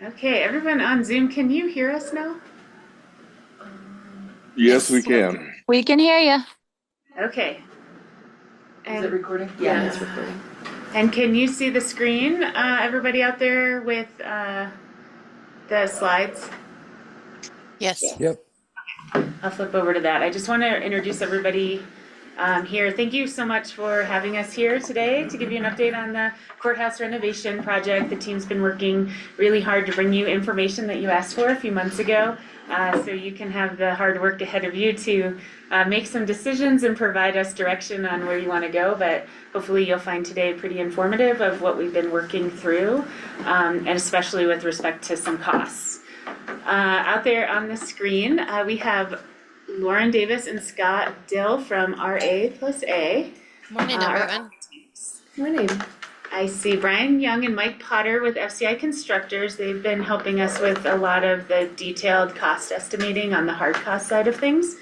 Okay, everyone on Zoom, can you hear us now? Yes, we can. We can hear you. Okay. Is it recording? Yeah, it's recording. And can you see the screen, everybody out there with the slides? Yes. Yep. I'll flip over to that. I just want to introduce everybody here. Thank you so much for having us here today to give you an update on the courthouse renovation project. The team's been working really hard to bring you information that you asked for a few months ago, so you can have the hard work ahead of you to make some decisions and provide us direction on where you want to go. But hopefully you'll find today pretty informative of what we've been working through, and especially with respect to some costs. Out there on the screen, we have Lauren Davis and Scott Dill from RA+A. Morning, everyone. Morning. I see Brian Young and Mike Potter with FCI Constructors. They've been helping us with a lot of the detailed cost estimating on the hard cost side of things.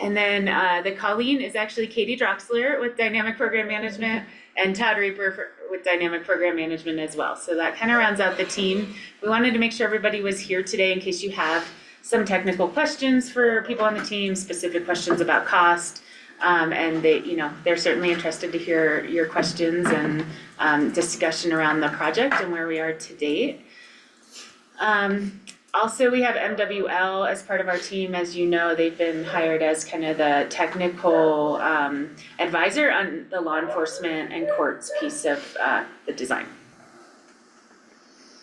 And then the Colleen is actually Katie Droxler with Dynamic Program Management and Todd Reaper with Dynamic Program Management as well. So that kind of rounds out the team. We wanted to make sure everybody was here today in case you have some technical questions for people on the team, specific questions about cost. And they're certainly interested to hear your questions and discussion around the project and where we are to date. Also, we have MWL as part of our team. As you know, they've been hired as kind of the technical advisor on the law enforcement and courts piece of the design.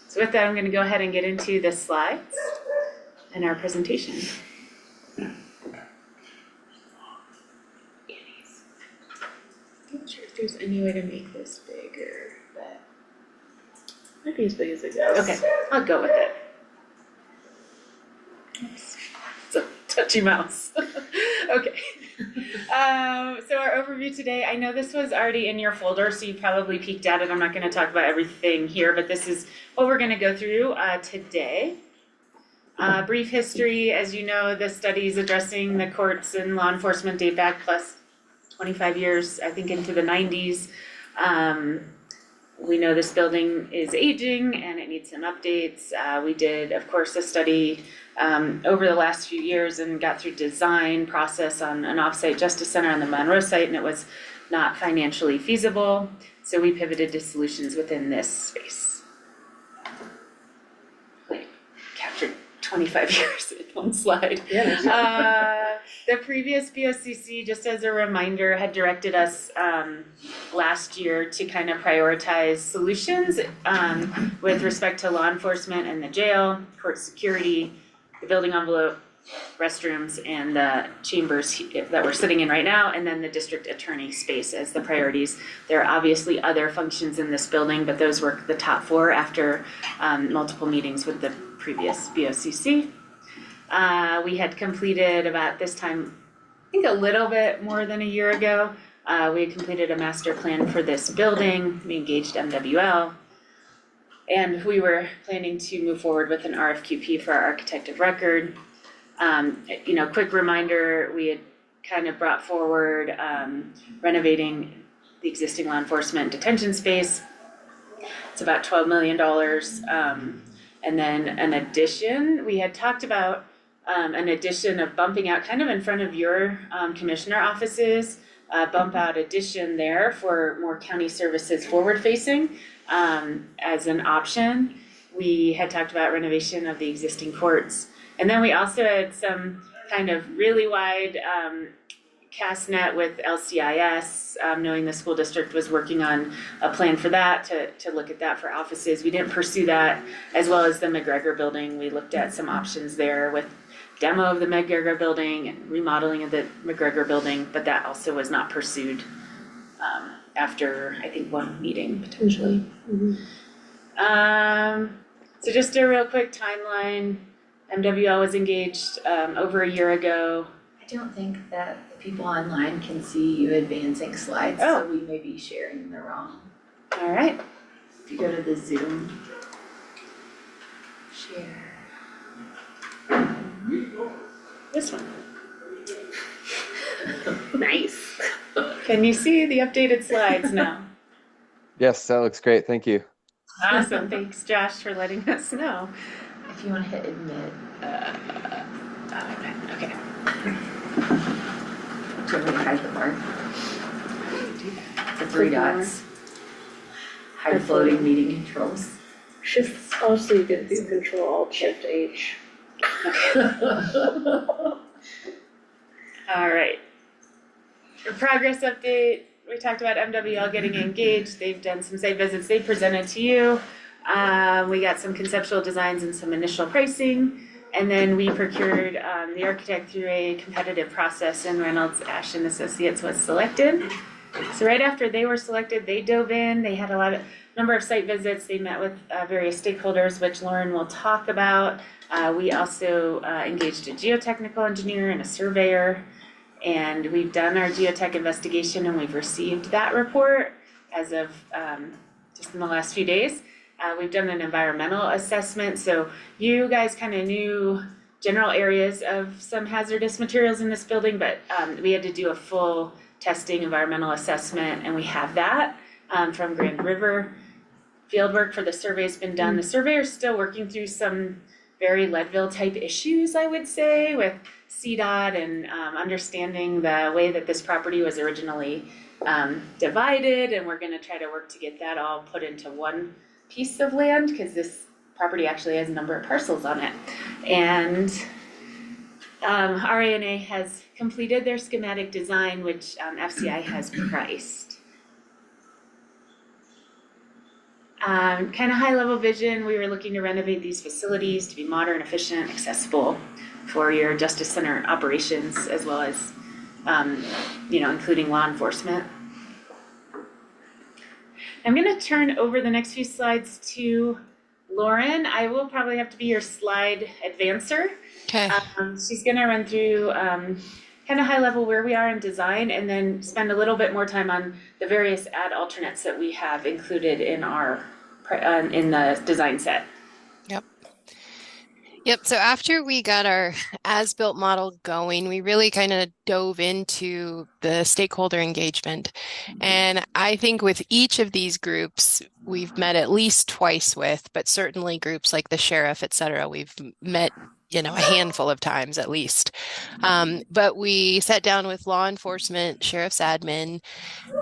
So with that, I'm going to go ahead and get into the slides and our presentation. I'm not sure if there's any way to make this bigger, but might be as big as it goes. Okay, I'll go with it. Oops. It's a touchy mouse. Okay. So our overview today, I know this was already in your folder, so you probably peeked at it. I'm not going to talk about everything here, but this is what we're going to go through today. Brief history, as you know, the studies addressing the courts and law enforcement date back plus 25 years, I think into the 90s. We know this building is aging and it needs some updates. We did, of course, a study over the last few years and got through design process on an offsite justice center on the Monroe site, and it was not financially feasible. So we pivoted to solutions within this space. Like, captured 25 years in one slide. Yeah. The previous BOCC, just as a reminder, had directed us last year to kind of prioritize solutions with respect to law enforcement and the jail, court security, the building envelope, restrooms, and the chambers that we're sitting in right now, and then the district attorney space as the priorities. There are obviously other functions in this building, but those were the top four after multiple meetings with the previous BOCC. We had completed about this time, I think a little bit more than a year ago, we had completed a master plan for this building. We engaged MWL, and we were planning to move forward with an RFQP for our architect of record. Quick reminder, we had kind of brought forward renovating the existing law enforcement detention space. It's about $12 million. And then an addition, we had talked about an addition of bumping out kind of in front of your commissioner offices, bump out addition there for more county services forward facing as an option. We had talked about renovation of the existing courts. And then we also had some kind of really wide cast net with LCIS, knowing the school district was working on a plan for that, to look at that for offices. We didn't pursue that, as well as the McGregor building. We looked at some options there with demo of the McGregor building and remodeling of the McGregor building, but that also was not pursued after, I think, one meeting potentially. So just a real quick timeline. MWL was engaged over a year ago. I don't think that the people online can see you advancing slides, so we may be sharing the wrong. All right. If you go to the Zoom, share. This one. Nice. Can you see the updated slides now? Yes, that looks great. Thank you. Awesome, thanks Josh for letting us know. If you wanna hit admit, Okay. do you want me to hide the mark? Do that. The three Click more. dots. Hide floating meeting controls. Shift, also you can do Control Alt Shift H. All right. A progress update, we talked about MWL getting engaged, they've done some site visits, they presented to you. We got some conceptual designs and some initial pricing, and then we procured the architect through a competitive process, and Reynolds, Ash and Associates was selected. So right after they were selected, they dove in, they had number of site visits, they met with various stakeholders, which Lauren will talk about. We also engaged a geotechnical engineer and a surveyor, and we've done our geotech investigation and we've received that report as of just in the last few days. We've done an environmental assessment, so you guys kind of knew general areas of some hazardous materials in this building, but we had to do a full testing environmental assessment, and we have that from Grand River. Fieldwork for the survey's been done. The surveyor's still working through some very Leadville type issues, I would say, with CDOT and understanding the way that this property was originally divided, and we're gonna try to work to get that all put into one piece of land, because this property actually has a number of parcels on it. And RANA has completed their schematic design, which FCI has priced. Kind of high level vision, we were looking to renovate these facilities to be modern, efficient, accessible for your Justice Center operations, as well as, including law enforcement. I'm gonna turn over the next few slides to Lauren. I will probably have to be your slide advancer. Okay. She's gonna run through kind of high level where we are in design, and then spend a little bit more time on the various ad alternates that we have included in our in the design set. Yep. So after we got our as-built model going, we really kind of dove into the stakeholder engagement. And I think with each of these groups, we've met at least twice with, but certainly groups like the sheriff, et cetera, we've met a handful of times at least. But we sat down with law enforcement, sheriff's admin,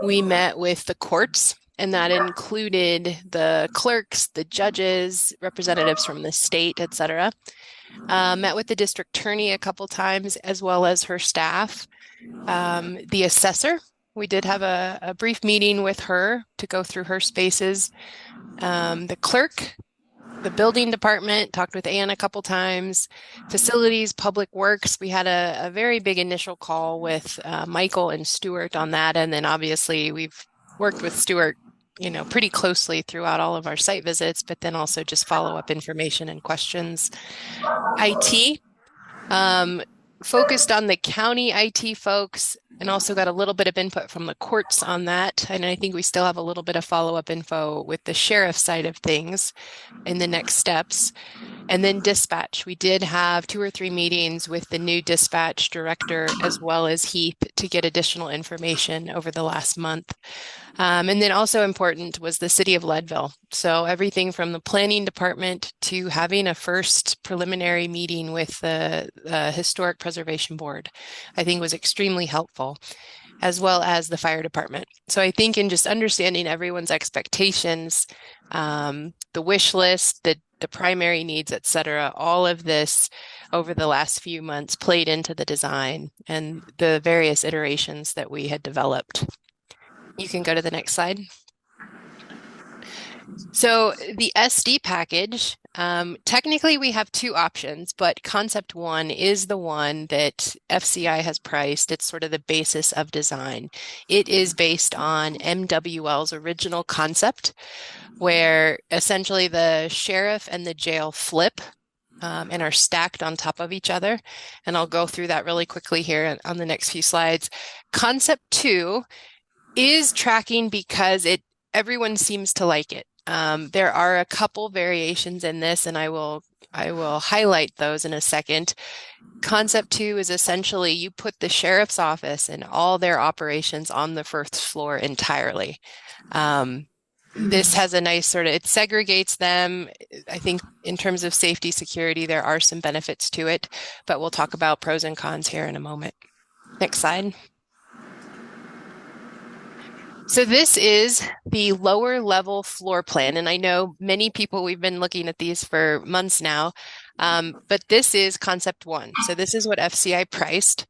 we met with the courts, and that included the clerks, the judges, representatives from the state, et cetera. Met with the district attorney a couple times, as well as her staff. The assessor, we did have a brief meeting with her to go through her spaces. The clerk, the building department, talked with Ann a couple times. Facilities, public works, we had a very big initial call with Michael and Stuart on that. And then obviously we've worked with Stuart, pretty closely throughout all of our site visits, but then also just follow-up information and questions. IT, focused on the county IT folks, and also got a little bit of input from the courts on that. And I think we still have a little bit of follow-up info with the sheriff's side of things in the next steps. And then dispatch, we did have 2 or 3 meetings with the new dispatch director as well as Heath to get additional information over the last month. And then also important was the city of Leadville. So everything from the planning department to having a first preliminary meeting with the Historic Preservation Board, I think was extremely helpful, as well as the fire department. So I think in just understanding everyone's expectations, the wish list, the primary needs, et cetera, all of this over the last few months played into the design and the various iterations that we had developed. You can go to the next slide. So the SD package, technically we have 2 options, but concept 1 is the one that FCI has priced. It's sort of the basis of design. It is based on MWL's original concept, where essentially the sheriff and the jail flip and are stacked on top of each other. And I'll go through that really quickly here on the next few slides. Concept 2 is tracking because everyone seems to like it. There are a couple variations in this, and I will highlight those in a second. Concept 2 is essentially you put the sheriff's office and all their operations on the first floor entirely. This has a nice sort of, it segregates them. I think in terms of safety, security, there are some benefits to it, but we'll talk about pros and cons here in a moment. Next slide. So this is the lower level floor plan, and I know many people, we've been looking at these for months now, but this is concept one. So this is what FCI priced.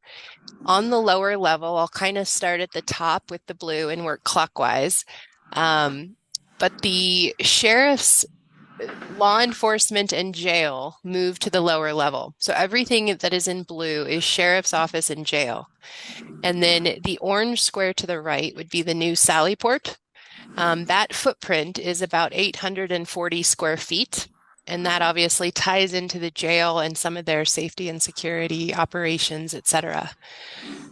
On the lower level, I'll kind of start at the top with the blue and work clockwise. But the sheriff's, law enforcement, and jail move to the lower level. So everything that is in blue is sheriff's office and jail. And then the orange square to the right would be the new Sallyport. That footprint is about 840 square feet. And that obviously ties into the jail and some of their safety and security operations, et cetera.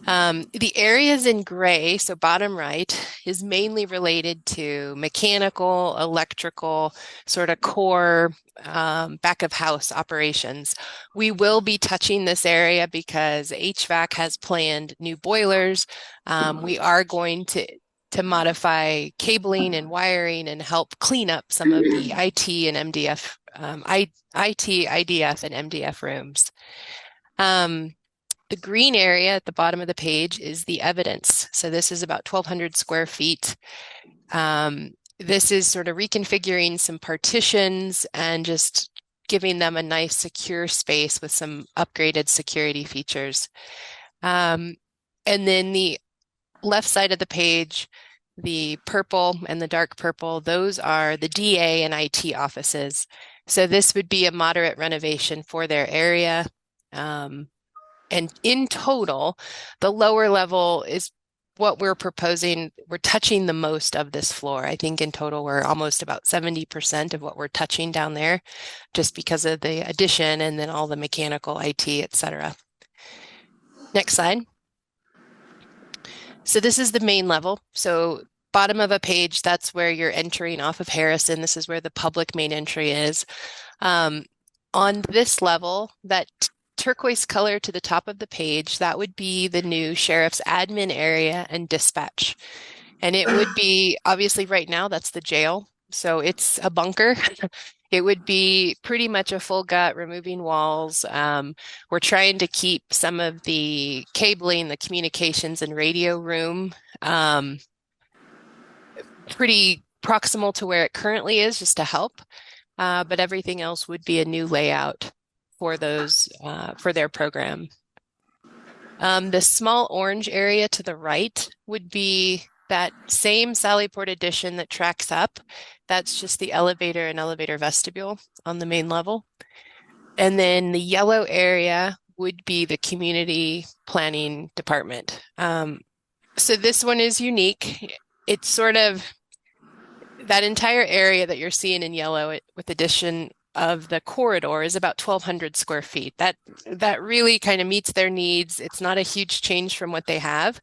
The areas in gray, so bottom right, is mainly related to mechanical, electrical, sort of core back of house operations. We will be touching this area because HVAC has planned new boilers. We are going to modify cabling and wiring and help clean up some of the IT and MDF, IT, IDF, and MDF rooms. The green area at the bottom of the page is the evidence. So this is about 1,200 square feet. This is sort of reconfiguring some partitions and just giving them a nice secure space with some upgraded security features. And then the left side of the page, the purple and the dark purple, those are the DA and IT offices. So this would be a moderate renovation for their area. And in total, the lower level is what we're proposing. We're touching the most of this floor. I think in total, we're almost about 70% of what we're touching down there, just because of the addition and then all the mechanical, IT, et cetera. Next slide. So this is the main level. So bottom of a page, that's where you're entering off of Harrison. This is where the public main entry is. On this level, that turquoise color to the top of the page, that would be the new sheriff's admin area and dispatch. And it would be, obviously right now, that's the jail. So it's a bunker. It would be pretty much a full gut, removing walls. We're trying to keep some of the cabling, the communications and radio room pretty proximal to where it currently is, just to help. But everything else would be a new layout for those, for their program. The small orange area to the right would be that same Sallyport addition that tracks up. That's just the elevator and elevator vestibule on the main level. And then the yellow area would be the community planning department. So this one is unique. It's sort of that entire area that you're seeing in yellow with addition of the corridor is about 1,200 square feet. That really kind of meets their needs. It's not a huge change from what they have,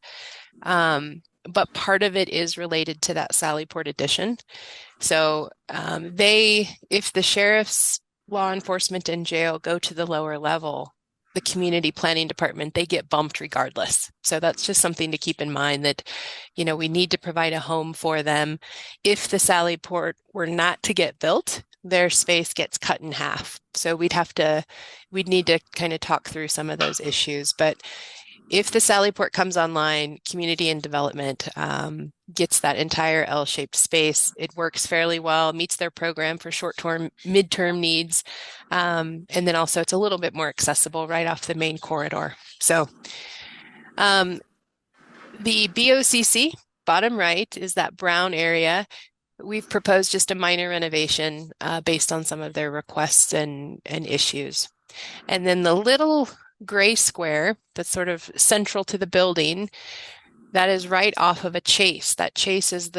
but part of it is related to that Sallyport addition. So if the sheriff's, law enforcement, and jail go to the lower level, the community planning department, they get bumped regardless. So that's just something to keep in mind, that, we need to provide a home for them. If the Sallyport were not to get built, their space gets cut in half. So we'd need to kind of talk through some of those issues. But if the Sallyport comes online, community and development gets that entire L-shaped space. It works fairly well, meets their program for short-term, mid-term needs. And then also it's a little bit more accessible right off the main corridor. So the BOCC, bottom right, is that brown area. We've proposed just a minor renovation based on some of their requests and issues. And then the little gray square that's sort of central to the building, that is right off of a chase. That chase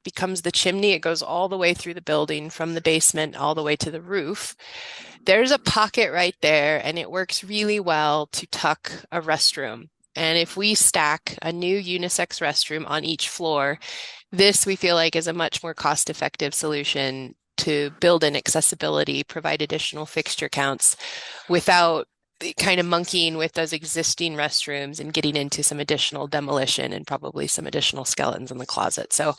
becomes the chimney. It goes all the way through the building from the basement all the way to the roof. There's a pocket right there, and it works really well to tuck a restroom. And if we stack a new unisex restroom on each floor, this we feel like is a much more cost-effective solution to build in accessibility, provide additional fixture counts without kind of monkeying with those existing restrooms and getting into some additional demolition and probably some additional skeletons in the closet. So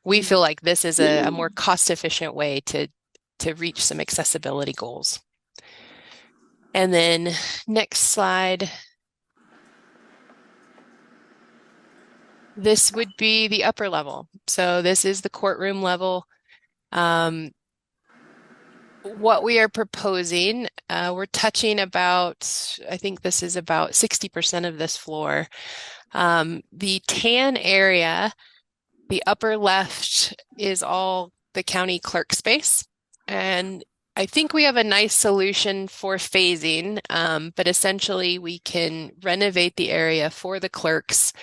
we feel like this is a more cost-efficient way to reach some accessibility goals. And then next slide. This would be the upper level. So this is the courtroom level. What we are proposing, we're touching about, I think this is about 60% of this floor. The tan area, the upper left is all the county clerk space. And I think we have a nice solution for phasing, but essentially we can renovate the area for the clerks,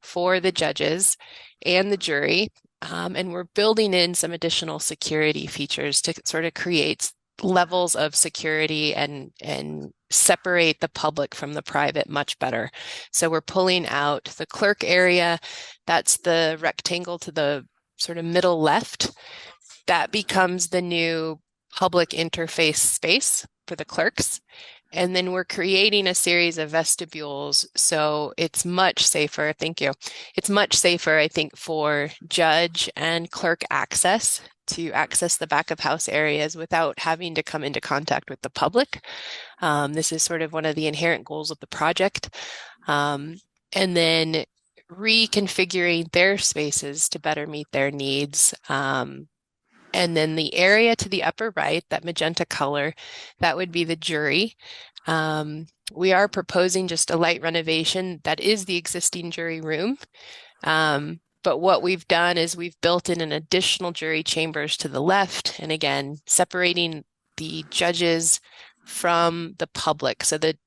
for the judges, and the jury. And we're building in some additional security features to sort of create levels of security and separate the public from the private much better. So we're pulling out the clerk area. That's the rectangle to the sort of middle left. That becomes the new public interface space for the clerks. And then we're creating a series of vestibules. So it's much safer. Thank you. It's much safer, I think, for judge and clerk access to access the back of house areas without having to come into contact with the public. This is sort of one of the inherent goals of the project. And then reconfiguring their spaces to better meet their needs. And then the area to the upper right, that magenta color, that would be the jury. We are proposing just a light renovation. That is the existing jury room. But what we've done is we've built in an additional jury chambers to the left. And again, separating the judges from the public so that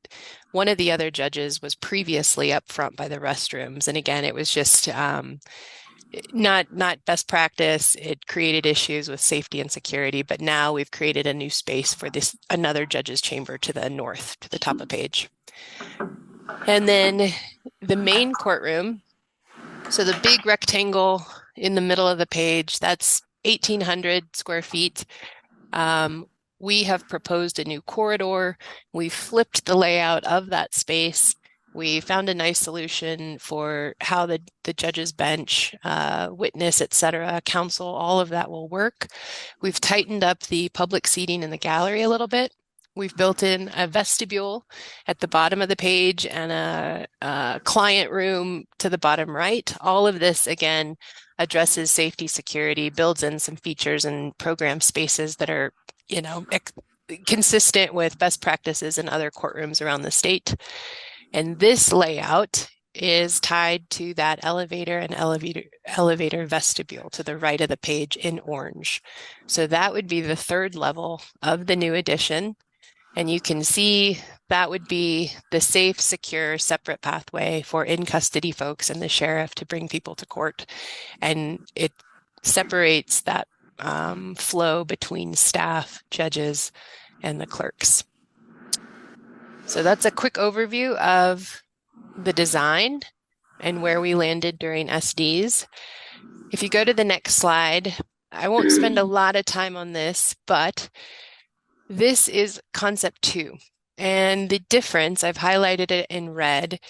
one of the other judges was previously up front by the restrooms. And again, it was just not best practice. It created issues with safety and security, but now we've created a new space for this another judge's chamber to the north, to the top of page. And then the main courtroom. So the big rectangle in the middle of the page, that's 1,800 square feet. We have proposed a new corridor. We flipped the layout of that space. We found a nice solution for how the judge's bench, witness, etc., counsel, all of that will work. We've tightened up the public seating in the gallery a little bit. We've built in a vestibule at the bottom of the page and a client room to the bottom right. All of this, again, addresses safety, security, builds in some features and program spaces that are, consistent with best practices in other courtrooms around the state. And this layout is tied to that elevator and elevator vestibule to the right of the page in orange. So that would be the third level of the new addition. And you can see that would be the safe, secure, separate pathway for in-custody folks and the sheriff to bring people to court. And it separates that flow between staff, judges, and the clerks. So that's a quick overview of the design and where we landed during SDs. If you go to the next slide, I won't spend a lot of time on this, but this is concept 2. And the difference, I've highlighted it in red,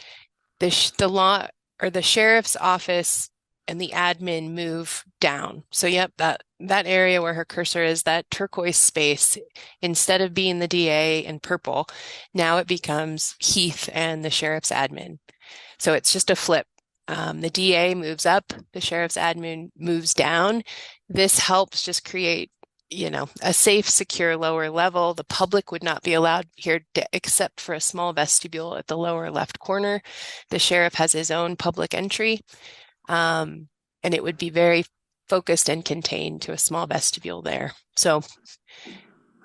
the law or the sheriff's office and the admin move down. So yep, that area where her cursor is, that turquoise space, instead of being the DA in purple, now it becomes Heath and the sheriff's admin. So it's just a flip. The DA moves up, the sheriff's admin moves down. This helps just create, a safe, secure lower level. The public would not be allowed here except for a small vestibule at the lower left corner. The sheriff has his own public entry. And it would be very focused and contained to a small vestibule there. So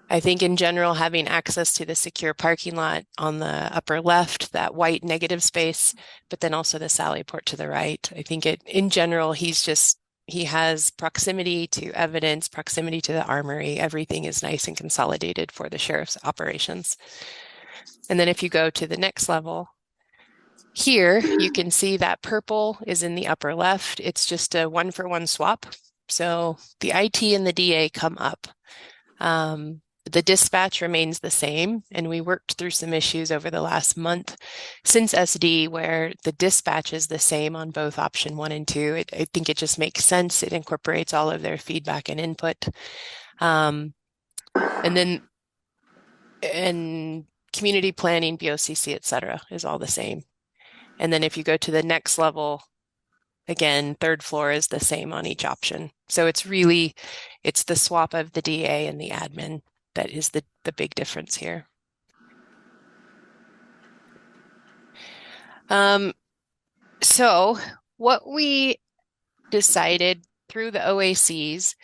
I think in general, having access to the secure parking lot on the upper left, that white negative space, but then also the sally port to the right. I think in general, he has proximity to evidence, proximity to the armory. Everything is nice and consolidated for the sheriff's operations. And then if you go to the next level, here, you can see that purple is in the upper left. It's just a 1-for-1 swap. So the IT and the DA come up. The dispatch remains the same, and we worked through some issues over the last month since SD where the dispatch is the same on both option 1 and 2. I think it just makes sense. It incorporates all of their feedback and input. And community planning, BOCC, et cetera, is all the same. And then if you go to the next level, again, third floor is the same on each option. So it's the swap of the DA and the admin that is the big difference here. So what we decided through the OACs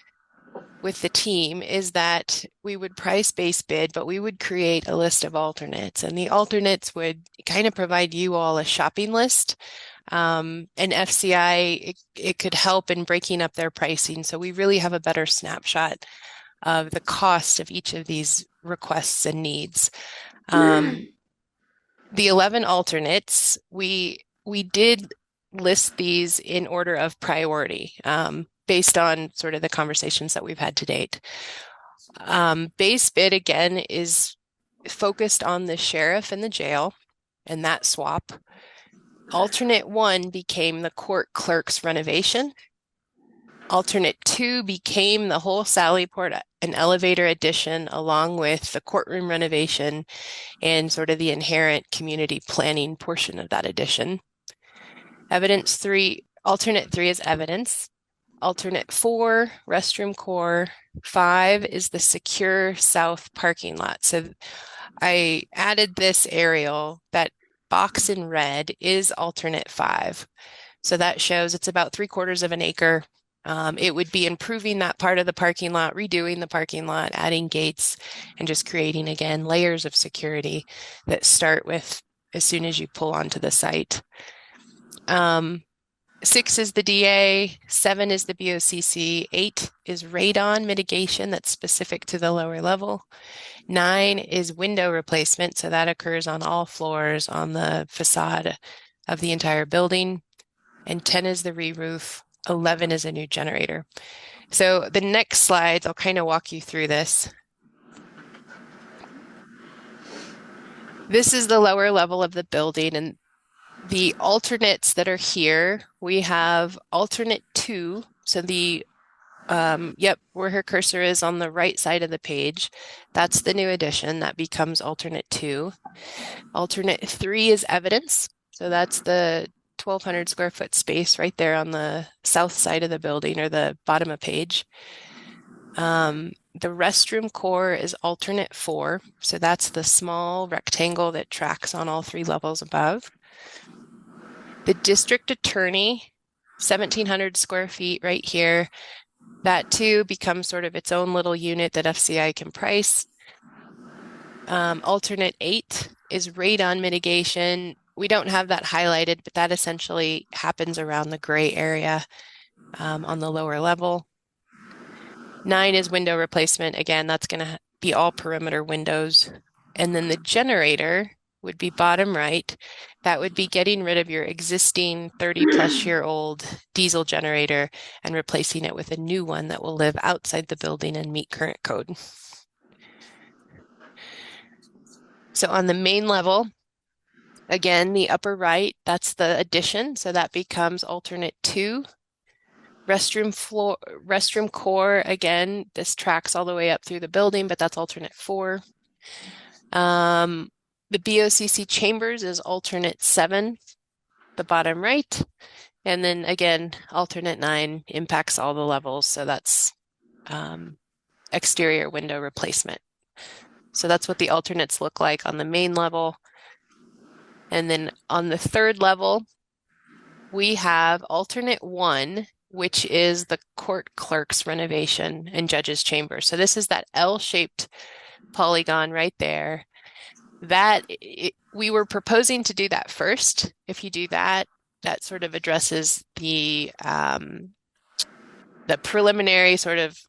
with the team is that we would price base bid, but we would create a list of alternates, and the alternates would kind of provide you all a shopping list. And FCI, it could help in breaking up their pricing. So we really have a better snapshot of the cost of each of these requests and needs. The 11 alternates, we did list these in order of priority, based on sort of the conversations that we've had to date. Base bid, again, is focused on the sheriff and the jail and that swap. Alternate 1 became the court clerk's renovation. Alternate 2 became the whole Sallyport and elevator addition, along with the courtroom renovation and sort of the inherent community planning portion of that addition. Alternate 3 is evidence. Alternate 4, restroom core. 5 is the secure south parking lot. So I added this aerial. That box in red is alternate 5. So that shows it's about 3/4 of an acre. It would be improving that part of the parking lot, redoing the parking lot, adding gates, and just creating, again, layers of security that start with as soon as you pull onto the site. 6 is the DA, 7 is the BOCC, 8 is radon mitigation that's specific to the lower level. 9 is window replacement, so that occurs on all floors on the facade of the entire building. And 10 is the re-roof, 11 is a new generator. So the next slides, I'll kind of walk you through this. This is the lower level of the building, and the alternates that are here, we have alternate 2. So where her cursor is on the right side of the page, that's the new addition. That becomes alternate 2. Alternate 3 is evidence. So that's the 1,200 square foot space right there on the south side of the building, or the bottom of page. The restroom core is alternate 4. So that's the small rectangle that tracks on all 3 levels above. The district attorney, 1,700 square feet right here. That too becomes sort of its own little unit that FCI can price. Alternate 8 is radon mitigation. We don't have that highlighted, but that essentially happens around the gray area on the lower level. 9 is window replacement. Again, that's going to be all perimeter windows. And then the generator would be bottom right. That would be getting rid of your existing 30-plus-year-old diesel generator and replacing it with a new one that will live outside the building and meet current code. So on the main level, again, the upper right, that's the addition. So that becomes alternate 2. Restroom core, again, this tracks all the way up through the building, but that's alternate 4. The BOCC chambers is alternate 7, the bottom right. And then again, alternate 9 impacts all the levels. So that's exterior window replacement. So that's what the alternates look like on the main level. And then on the third level, we have alternate 1, which is the court clerk's renovation and judge's chamber. So this is that L-shaped polygon right there. We were proposing to do that first. If you do that, that sort of addresses the preliminary sort of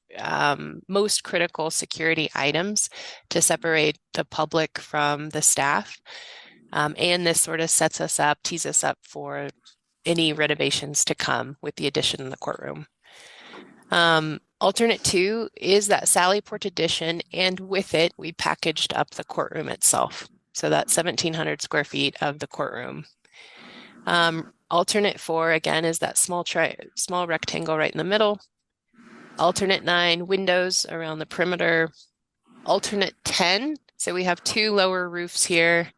most critical security items to separate the public from the staff. And this sort of tees us up for any renovations to come with the addition in the courtroom. Alternate 2 is that Sallyport addition, and with it, we packaged up the courtroom itself. So that's 1,700 square feet of the courtroom. Alternate 4, again, is that small rectangle right in the middle. Alternate 9, windows around the perimeter. Alternate 10, so we have 2 lower roofs here.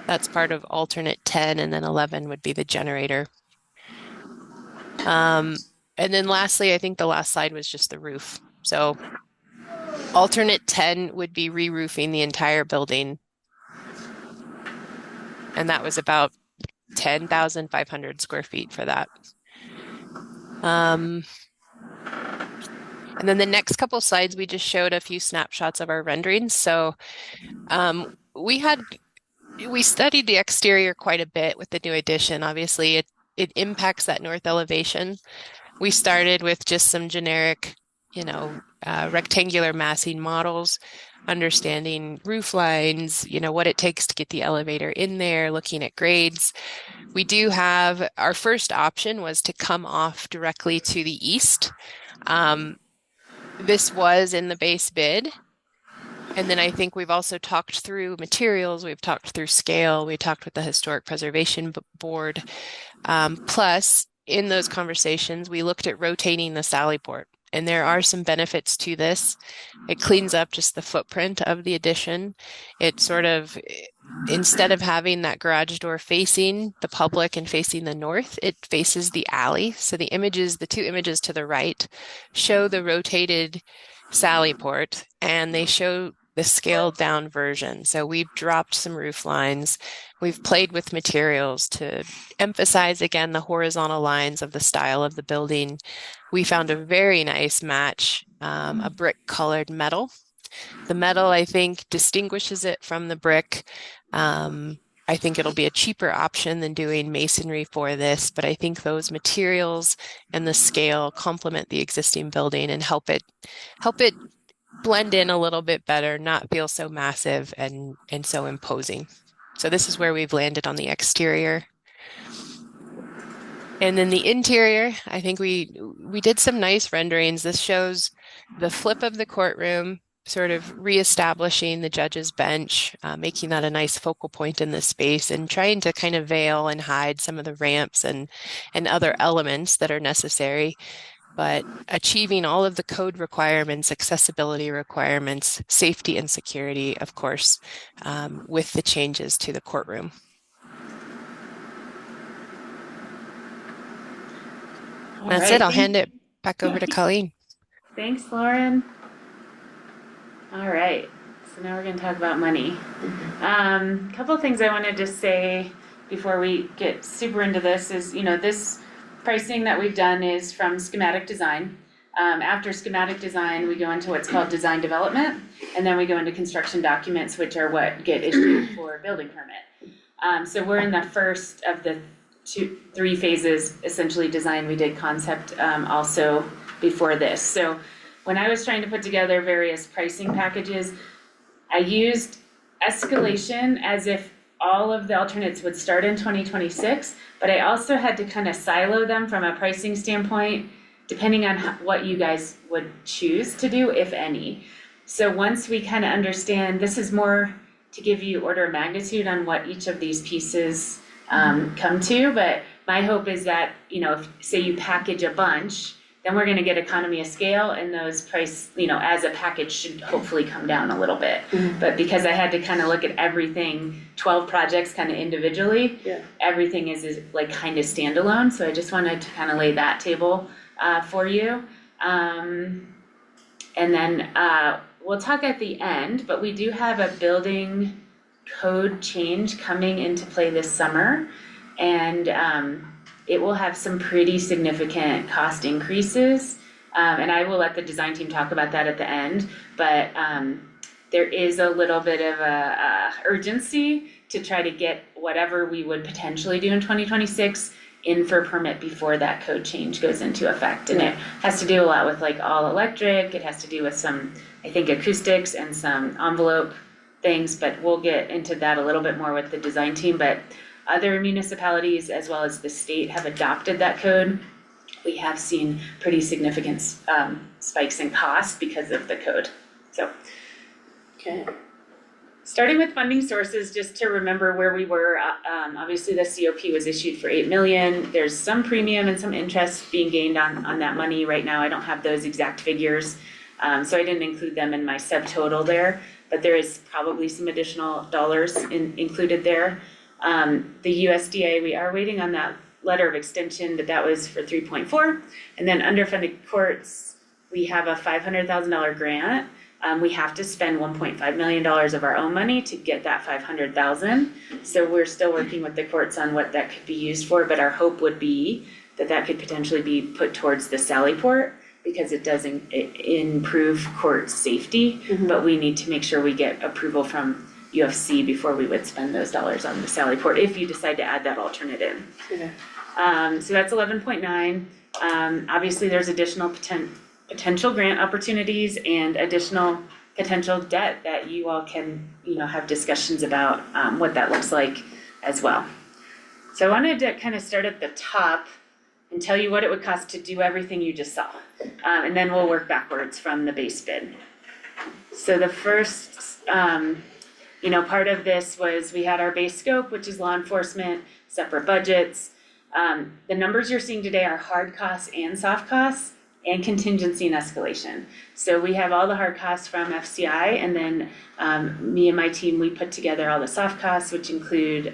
That's part of alternate 10, and then 11 would be the generator. And then lastly, I think the last slide was just the roof. So alternate 10 would be re-roofing the entire building. And that was about 10,500 square feet for that. And then the next couple slides, we just showed a few snapshots of our renderings. So we studied the exterior quite a bit with the new addition. Obviously, it impacts that north elevation. We started with just some generic, rectangular massing models, understanding roof lines, what it takes to get the elevator in there, looking at grades. We do have, our first option was to come off directly to the east. This was in the base bid. And then I think we've also talked through materials, we've talked through scale, we talked with the Historic Preservation Board. Plus, in those conversations, we looked at rotating the Sallyport. And there are some benefits to this. It cleans up just the footprint of the addition. It sort of, instead of having that garage door facing the public and facing the north, it faces the alley. So the 2 images to the right show the rotated Sallyport, and they show the scaled down version. So we've dropped some roof lines. We've played with materials to emphasize again the horizontal lines of the style of the building. We found a very nice match, a brick colored metal. The metal, I think, distinguishes it from the brick. I think it'll be a cheaper option than doing masonry for this, but I think those materials and the scale complement the existing building and help it blend in a little bit better, not feel so massive and so imposing. So this is where we've landed on the exterior. And then the interior, I think we did some nice renderings. This shows the flip of the courtroom, sort of reestablishing the judge's bench, making that a nice focal point in this space, and trying to kind of veil and hide some of the ramps and other elements that are necessary, but achieving all of the code requirements, accessibility requirements, safety and security, of course, with the changes to the courtroom. That's it. I'll hand it back over to Colleen. Thanks, Lauren. All right, so now we're going to talk about money. A couple of things I wanted to say before we get super into this is, this pricing that we've done is from schematic design. After schematic design, we go into what's called design development, and then we go into construction documents, which are what get issued for building permit. So we're in the first of the 3 phases, essentially design. We did concept also before this. So when I was trying to put together various pricing packages, I used escalation as if all of the alternates would start in 2026, but I also had to kind of silo them from a pricing standpoint, depending on what you guys would choose to do, if any. So once we kind of understand, this is more to give you order of magnitude on what each of these pieces come to, but my hope is that, if say you package a bunch, then we're going to get economy of scale, and those price, as a package should hopefully come down a little bit. But because I had to kind of look at everything, 12 projects kind of individually, everything is like kind of standalone. So I just wanted to kind of lay that table for you. And then we'll talk at the end, but we do have a building code change coming into play this summer, and it will have some pretty significant cost increases, and I will let the design team talk about that at the end, but there is a little bit of a urgency to try to get whatever we would potentially do in 2026 in for permit before that code change goes into effect. And it has to do a lot with like all electric, it has to do with some, I think, acoustics and some envelope things, but we'll get into that a little bit more with the design team. But other municipalities as well as the state have adopted that code we have seen pretty significant spikes in cost because of the code. So Okay. starting with funding sources, just to remember where we were, obviously the COP was issued for 8 million. There's some premium and some interest being gained on that money right now. I don't have those exact figures, so I didn't include them in my subtotal there, but there is probably some additional dollars included there. The USDA, we are waiting on that letter of extension, but that was for 3.4. And then underfunded courts, we have a $500,000 grant. We have to spend $1.5 million of our own money to get that $500,000. So we're still working with the courts on what that could be used for, but our hope would be that that could potentially be put towards the Sally Port because it does improve court safety, but we need to make sure we get approval from UFC before we would spend those dollars on the Sally Port if you decide to add that alternate in. Okay. So that's 11.9. Obviously there's additional potential grant opportunities and additional potential debt that you all can, have discussions about what that looks like as well. So I wanted to kind of start at the top and tell you what it would cost to do everything you just saw. And then we'll work backwards from the base bid. So the first, part of this was we had our base scope, which is law enforcement, separate budgets. The numbers you're seeing today are hard costs and soft costs, and contingency and escalation. So we have all the hard costs from FCI, and then me and my team, we put together all the soft costs, which include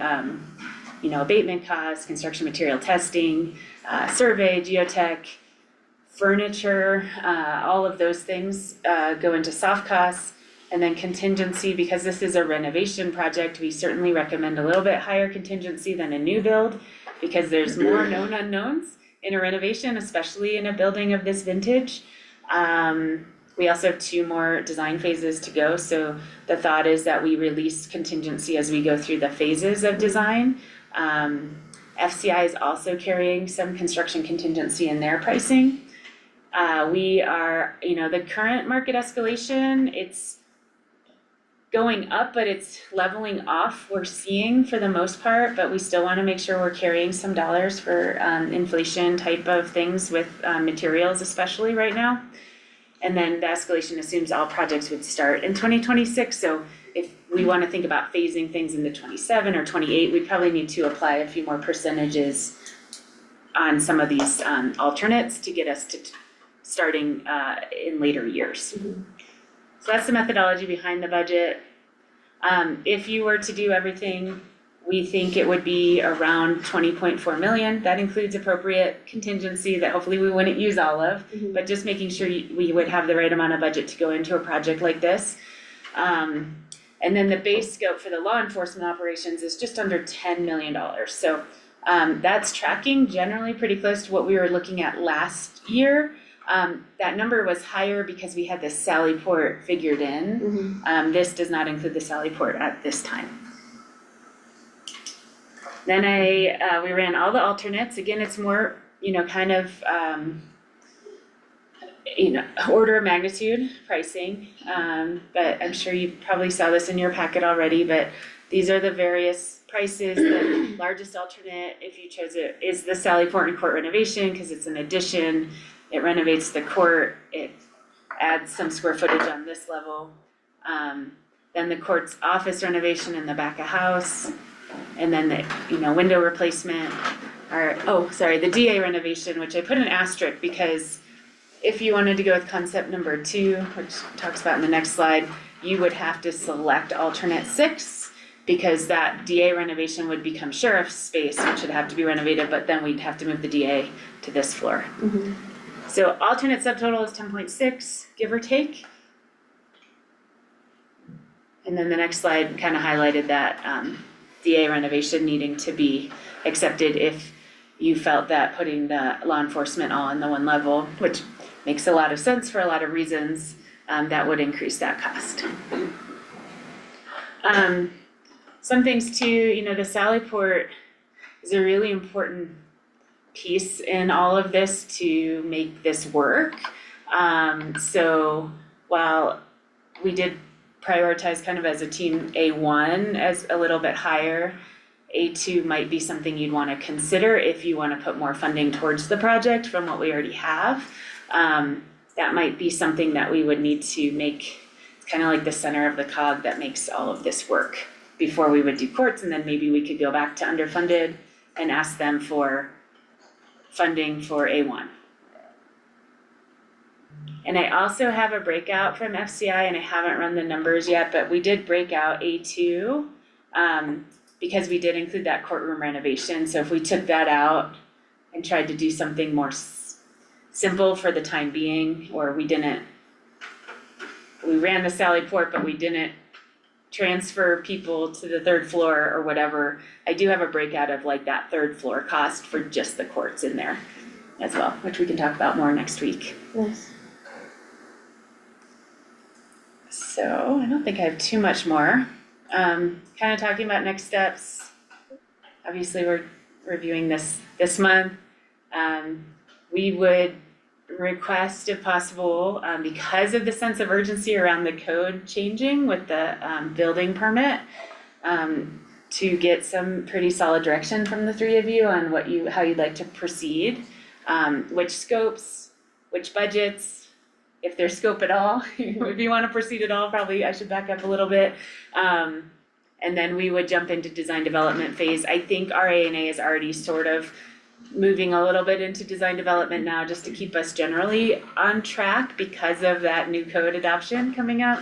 abatement costs, construction material testing, survey, geotech, furniture, all of those things go into soft costs. And then contingency, because this is a renovation project, we certainly recommend a little bit higher contingency than a new build because there's more known unknowns in a renovation, especially in a building of this vintage. We also have 2 more design phases to go. So the thought is that we release contingency as we go through the phases of design. FCI is also carrying some construction contingency in their pricing. We are, the current market escalation, it's going up, but it's leveling off, we're seeing for the most part, but we still want to make sure we're carrying some dollars for inflation type of things with materials, especially right now. And then the escalation assumes all projects would start in 2026. So if we want to think about phasing things into 27 or 28, we probably need to apply a few more percentages on some of these alternates to get us to starting in later years. So that's the methodology behind the budget. If you were to do everything, we think it would be around 20.4 million. That includes appropriate contingency that hopefully we wouldn't use all of, but just making sure we would have the right amount of budget to go into a project like this. And then the base scope for the law enforcement operations is just under $10 million. So that's tracking generally pretty close to what we were looking at last year. That number was higher because we had the Sally Port figured in. This does not include the Sally Port at this time. Then we ran all the alternates. Again, it's more, order of magnitude pricing. But I'm sure you probably saw this in your packet already, but these are the various prices. The largest alternate, if you chose it, is the Sally Port and court renovation because it's an addition. It renovates the court, it adds some square footage on this level. Then the court's office renovation in the back of house, and then the window replacement, the DA renovation, which I put an asterisk because if you wanted to go with concept number 2, which talks about in the next slide, you would have to select alternate 6 because that DA renovation would become sheriff's space, which would have to be renovated, but then we'd have to move the DA to this floor. So alternate subtotal is 10.6, give or take. And then the next slide kind of highlighted that DA renovation needing to be accepted if you felt that putting the law enforcement all on the one level, which makes a lot of sense for a lot of reasons, that would increase that cost. Some things too, the Sally Port is a really important piece in all of this to make this work. So while we did prioritize kind of as a team A1 as a little bit higher, A2 might be something you'd want to consider if you want to put more funding towards the project from what we already have. That might be something that we would need to make, kind of like the center of the cog that makes all of this work before we would do courts, and then maybe we could go back to underfunded and ask them for funding for A1. And I also have a breakout from FCI, and I haven't run the numbers yet, but we did break out A2 because we did include that courtroom renovation. So if we took that out and tried to do something more simple for the time being, or we ran the Sally Port, but we didn't transfer people to the third floor or whatever, I do have a breakout of like that third floor cost for just the courts in there as well, which we can talk about more next week. Nice. So I don't think I have too much more. Kind of talking about next steps. Obviously, we're reviewing this month. We would request, if possible, because of the sense of urgency around the code changing with the building permit, to get some pretty solid direction from the three of you on how you'd like to proceed, which scopes, which budgets, if there's scope at all. If you want to proceed at all, probably I should back up a little bit. And then we would jump into design development phase. I think RA&A is already sort of moving a little bit into design development now, just to keep us generally on track because of that new code adoption coming up.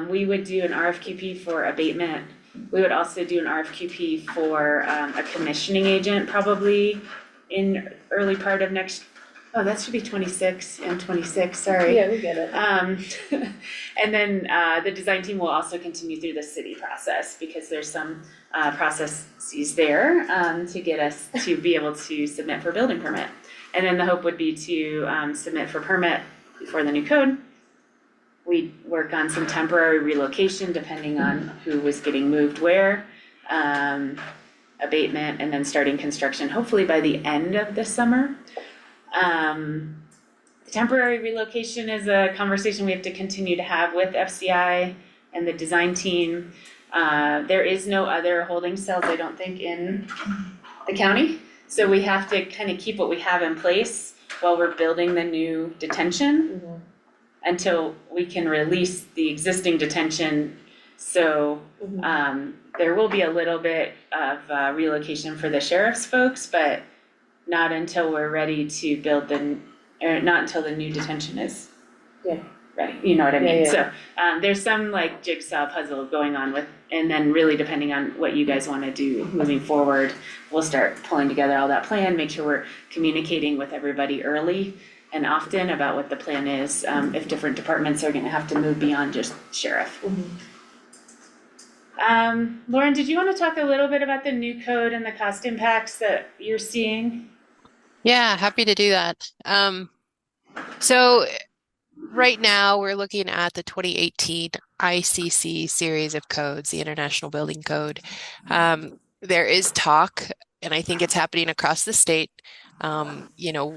We would do an RFQP for abatement. We would also do an RFQP for a commissioning agent, probably in early part of that should be 26 and 26, sorry. Yeah, we get it. And then the design team will also continue through the city process because there's some processes there to get us to be able to submit for building permit. And then the hope would be to submit for permit before the new code. We'd work on some temporary relocation depending on who was getting moved where, abatement, and then starting construction hopefully by the end of the summer. The temporary relocation is a conversation we have to continue to have with FCI and the design team. There is no other holding cells, I don't think, in the county. So we have to kind of keep what we have in place while we're building the new detention until we can release the existing detention. So there will be a little bit of relocation for the sheriff's folks, but not until we're ready to build not until the new detention is ready, you know what I mean? Yeah. So there's some like jigsaw puzzle going on with, and then really depending on what you guys wanna do moving forward, we'll start pulling together all that plan, make sure we're communicating with everybody early and often about what the plan is, if different departments are gonna have to move beyond just sheriff. Lauren, did you wanna talk a little bit about the new code and the cost impacts that you're seeing? Yeah, happy to do that. So right now we're looking at the 2018 ICC series of codes, the International Building Code. There is talk, and I think it's happening across the state. It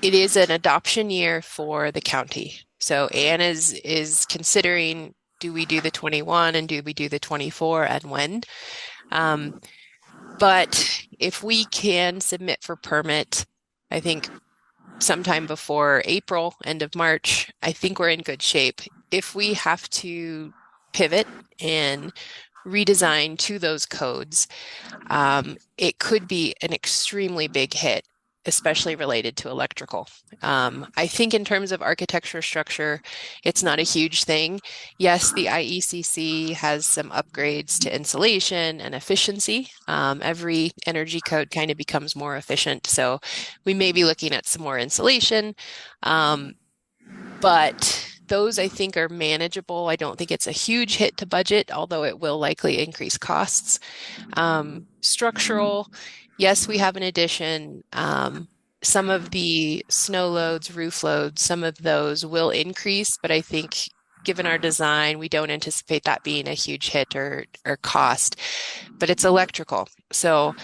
is an adoption year for the county. So Anne is considering, do we do the 21 and do we do the 24 and when? But if we can submit for permit, I think sometime before April, end of March, I think we're in good shape. If we have to pivot and redesign to those codes, it could be an extremely big hit, especially related to electrical. I think in terms of architecture structure, it's not a huge thing. Yes, the IECC has some upgrades to insulation and efficiency. Every energy code kind of becomes more efficient. So we may be looking at some more insulation, but those I think are manageable. I don't think it's a huge hit to budget, although it will likely increase costs. Structural, yes, we have an addition. Some of the snow loads, roof loads, some of those will increase, but I think given our design, we don't anticipate that being a huge hit or cost, but it's electrical. So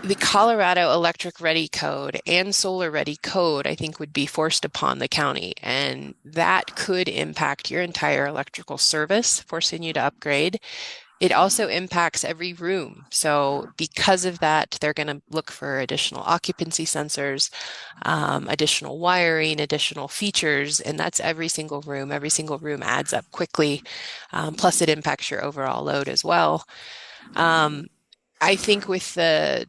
the Colorado Electric Ready Code and Solar Ready Code, I think, would be forced upon the county, and that could impact your entire electrical service, forcing you to upgrade. it also impacts every room. So because of that, they're going to look for additional occupancy sensors, additional wiring, additional features, and that's every single room. Every single room adds up quickly. Plus it impacts your overall load as well. Um, I think with the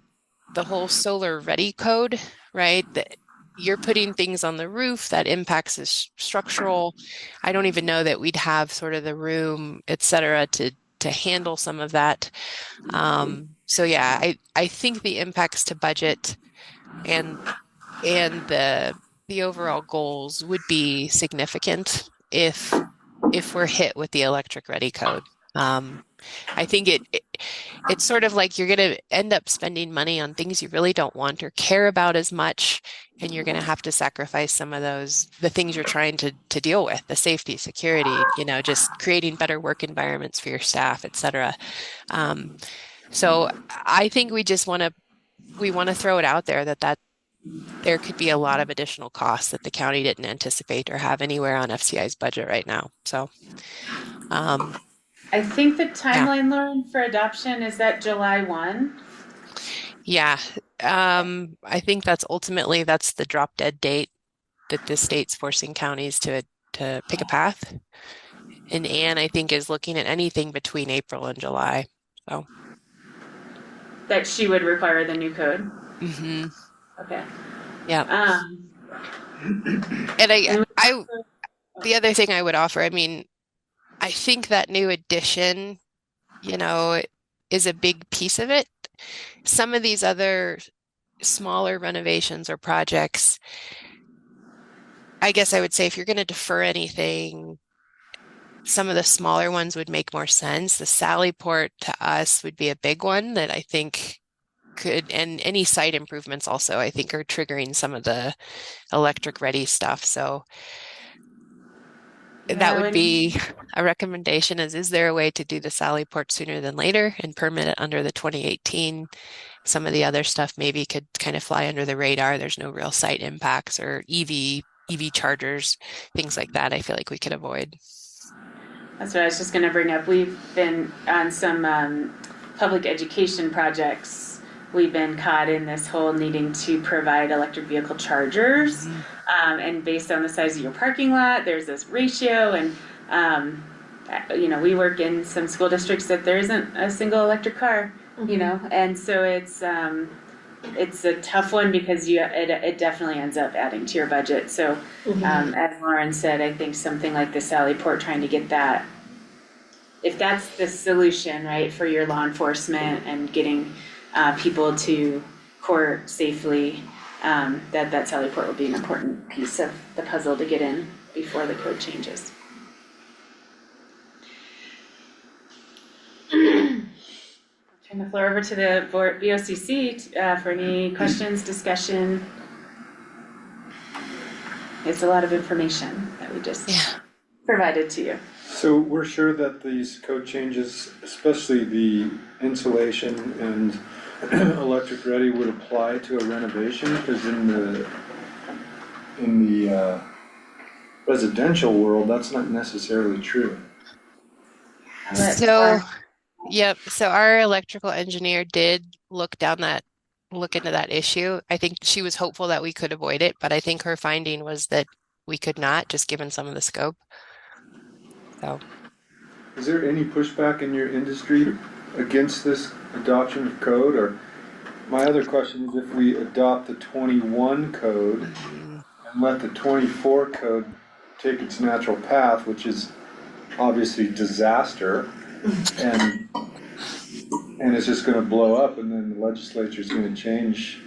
whole solar ready code, right? That you're putting things on the roof that impacts the structural. I don't even know that we'd have sort of the room, et cetera, to handle some of that. So yeah, I think the impacts to budget and the overall goals would be significant if we're hit with the electric ready code. I think it's sort of like you're going to end up spending money on things you really don't want or care about as much, and you're going to have to sacrifice some of the things you're trying to deal with, the safety, security, just creating better work environments for your staff, et cetera. Um, so I think we want to throw it out there that there could be a lot of additional costs that the county didn't anticipate or have anywhere on FCI's budget right now. So, um, I think the yeah. timeline, Lauren, for adoption is that July 1. Yeah, I think that's the drop dead date that the state's forcing counties to pick a path. And Anne, I think, is looking at anything between April and July. So, That she would require the new code. hmm Okay. yeah. Um, And and the other thing I would offer, I mean, I think that new addition, you know, is a big piece of it. Some of these other smaller renovations or projects, I guess I would say if you're going to defer anything, some of the smaller ones would make more sense. The Sally port to us would be a big one that I think could, and any site improvements also, I think, are triggering some of the electric ready stuff. So that yeah, would be a recommendation is there a way to do the Sally port sooner than later and permit it under the 2018? Some of the other stuff maybe could kind of fly under the radar. There's no real site impacts or EV chargers, things like that. I feel like we could avoid. that's what I was just going to bring up. We've been on some public education projects. We've been caught in this whole needing to provide electric vehicle chargers. Mm-hmm. And based on the size of your parking lot, there's this ratio. And, we work in some school districts that there isn't a single electric car, and so it's a tough one because it definitely ends up adding to your budget. So, as Lauren said, I think something like the Sally Port, trying to get that, if that's the solution, right, for your law enforcement and getting people to court safely, that Sally Port will be an important piece of the puzzle to get in before the code changes. Turn the floor over to the BOCC for any questions, discussion. It's a lot of information that we just provided to you. So we're sure that these code changes, especially the insulation and electric ready, would apply to a renovation, because in the residential world, that's not necessarily true. So, yep. So our electrical engineer did look into that issue. I think she was hopeful that we could avoid it, but I think her finding was that we could not, just given some of the scope. So, Is there any pushback in your industry against this adoption of code? Or my other question is, if we adopt the 21 code and let the 24 code take its natural path, which is obviously disaster, and it's just going to blow up, and then the legislature is going to change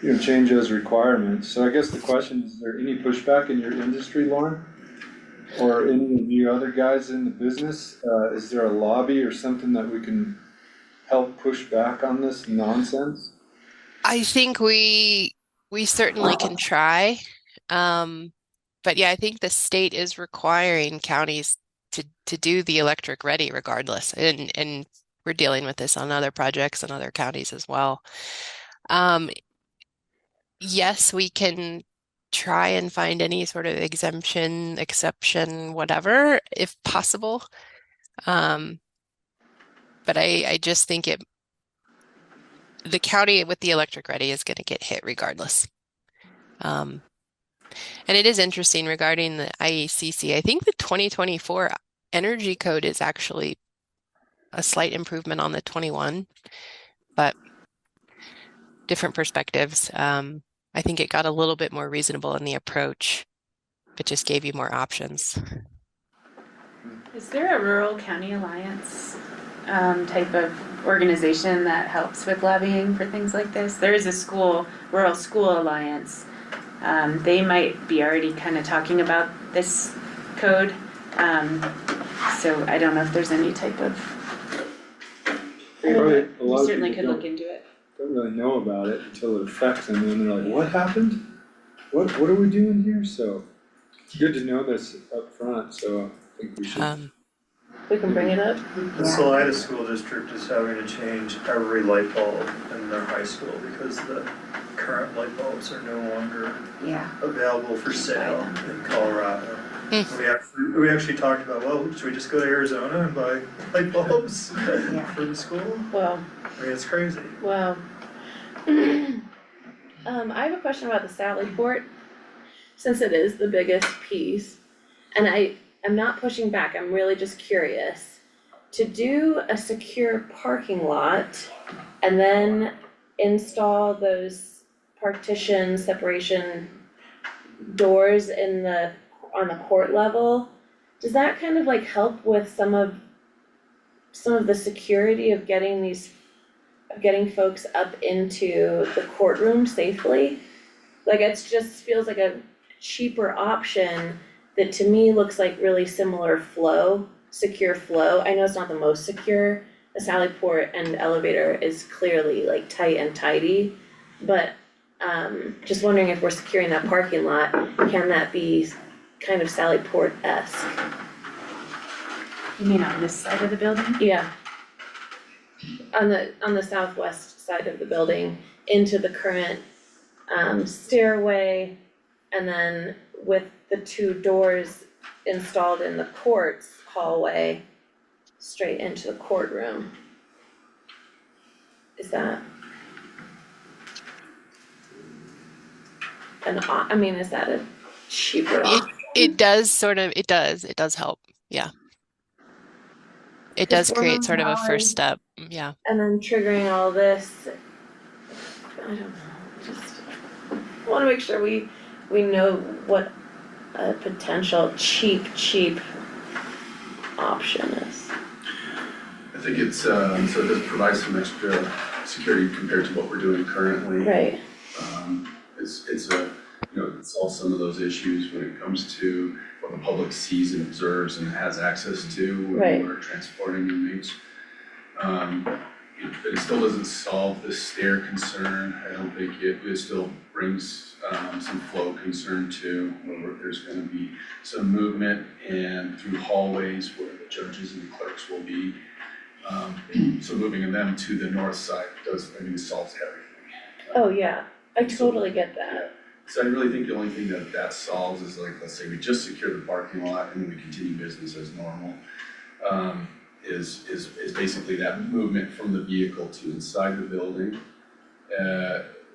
those requirements. So I guess the question is there any pushback in your industry, Lauren, or any of you other guys in the business? Is there a lobby or something that we can help push back on this nonsense? I think we certainly can try. But yeah, I think the state is requiring counties to do the electric ready regardless. And we're dealing with this on other projects and other counties as well. Yes, we can try and find any sort of exemption, exception, whatever, if possible. But I just think the county with the electric ready is going to get hit regardless. And it is interesting regarding the IECC. I think the 2024 energy code is actually a slight improvement on the 21, but different perspectives. I think it got a little bit more reasonable in the approach, but just gave you more options. Is there a rural county alliance type of organization that helps with lobbying for things like this? There is a rural school alliance. They might be already kind of talking about this code. So I don't know if there's any type of. Right, a We lot of certainly people could look into it. don't really know about it until it affects them, and then they're like, what happened? What are we doing here? So it's good to know this up front. So I think we should. We can bring it up. The Salida School District is having to change every light bulb in their high school because the current light bulbs are no longer Yeah. available for sale in Colorado. Hmm. We actually talked about, well, should we just go to Arizona and buy light bulbs for the school? Well, I mean, it's crazy. wow. I have a question about the Sally Port, since it is the biggest piece. And I'm not pushing back, I'm really just curious. To do a secure parking lot and then install those partition separation doors on the court level, does that kind of like help with some of the security of getting folks up into the courtroom safely? Like it's just feels like a cheaper option that to me looks like really similar flow, secure flow. I know it's not the most secure. The Sally Port and elevator is clearly like tight and tidy, but just wondering if we're securing that parking lot, can that be kind of Sally Port-esque? You mean on this side of the building? Yeah. On the southwest side of the building, into the current stairway, and then with the two doors installed in the courts hallway, straight into the courtroom. Is that is that a cheaper option? It does help. Yeah. It does create sort of a first step. Yeah. And then triggering all this, I don't know, just wanna make sure we know what a potential cheap option is. I think it's, so it does provide some extra security compared to what we're doing currently. Right. It's it solves some of those issues when it comes to what the public sees and observes and has access to Right. when we're transporting inmates. But it still doesn't solve the stair concern. I don't think it still brings some flow concern too, where there's gonna be some movement and through hallways where the judges and the clerks will be. So moving them to the north side it solves everything. Oh, yeah, I totally get that. So I really think the only thing that solves is like, let's say we just secure the parking lot and then we continue business as normal. Is basically that movement from the vehicle to inside the building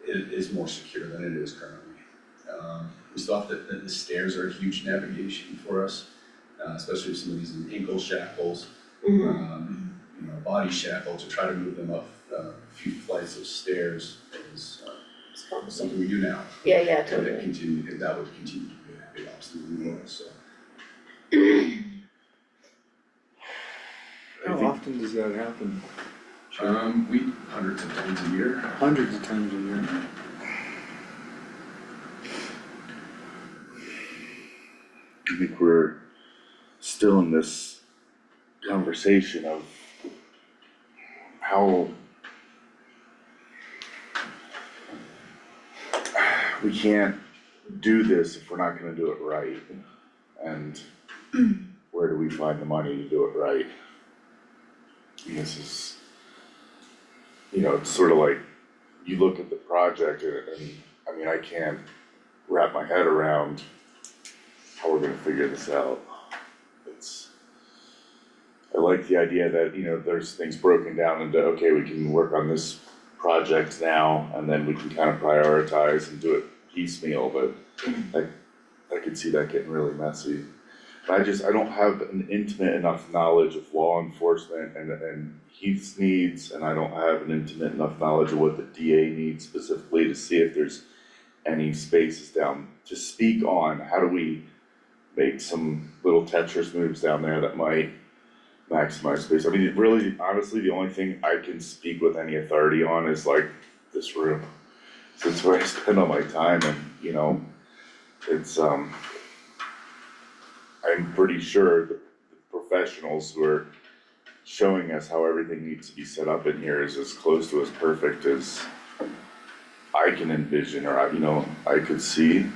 is more secure than it is currently. We still have the stairs are a huge navigation for us, especially with some of these ankle shackles, body shackle to try to move them up a few flights of stairs is something we do now. Yeah, And totally. that would continue to be a big obstacle for us, so. How often does that happen? Hundreds of times a year. Hundreds of times a year. I think we're still in this conversation of how we can't do this if we're not gonna do it right. And where do we find the money to do it right? And this is, it's sort of like, you look at the project and I can't wrap my head around how we're gonna figure this out. I like the idea that, there's things broken down into, okay, we can work on this project now, and then we can kind of prioritize and do it piecemeal, but I could see that getting really messy. But I don't have an intimate enough knowledge of law enforcement and Heath's needs, and I don't have an intimate enough knowledge of what the DA needs specifically to see if there's any spaces down, to speak on how do we make some little Tetris moves down there that might maximize space. I mean, really, honestly, the only thing I can speak with any authority on is like this room. So it's where I spend all my time, and it's I'm pretty sure the professionals who are showing us how everything needs to be set up in here is as close to as perfect as I can envision, or I could see.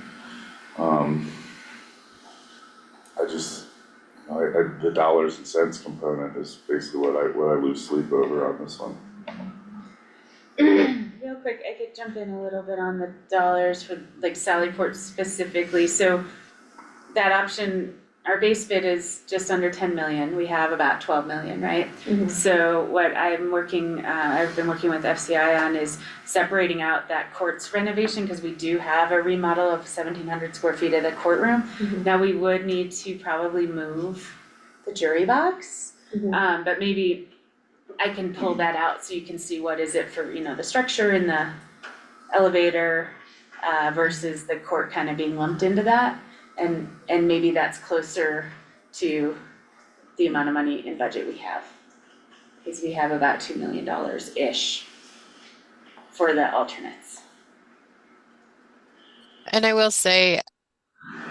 The dollars and cents component is basically what I lose sleep over on this one. Real quick, I could jump in a little bit on the dollars for like Sallyport specifically. So that option, our base bid is just under 10 million. We have about 12 million, right? Mhm. So what I've been working with FCI on is separating out that courts renovation, because we do have a remodel of 1,700 square feet of the courtroom. Mhm. Now we would need to probably move the jury box, Mhm. but maybe I can pull that out so you can see what is it for, the structure in the elevator versus the court kind of being lumped into that. And maybe that's closer to the amount of money in budget we have. Because we have about $2 million-ish for the alternates. And I will say,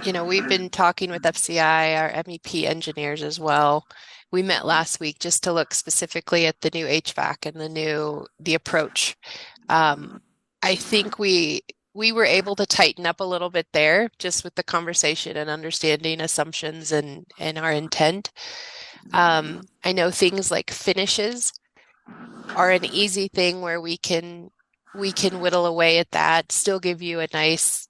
we've been talking with FCI, our MEP engineers as well. We met last week just to look specifically at the new HVAC and the approach. I think we were able to tighten up a little bit there just with the conversation and understanding assumptions and our intent. I know things like finishes are an easy thing where we can whittle away at that, still give you a nice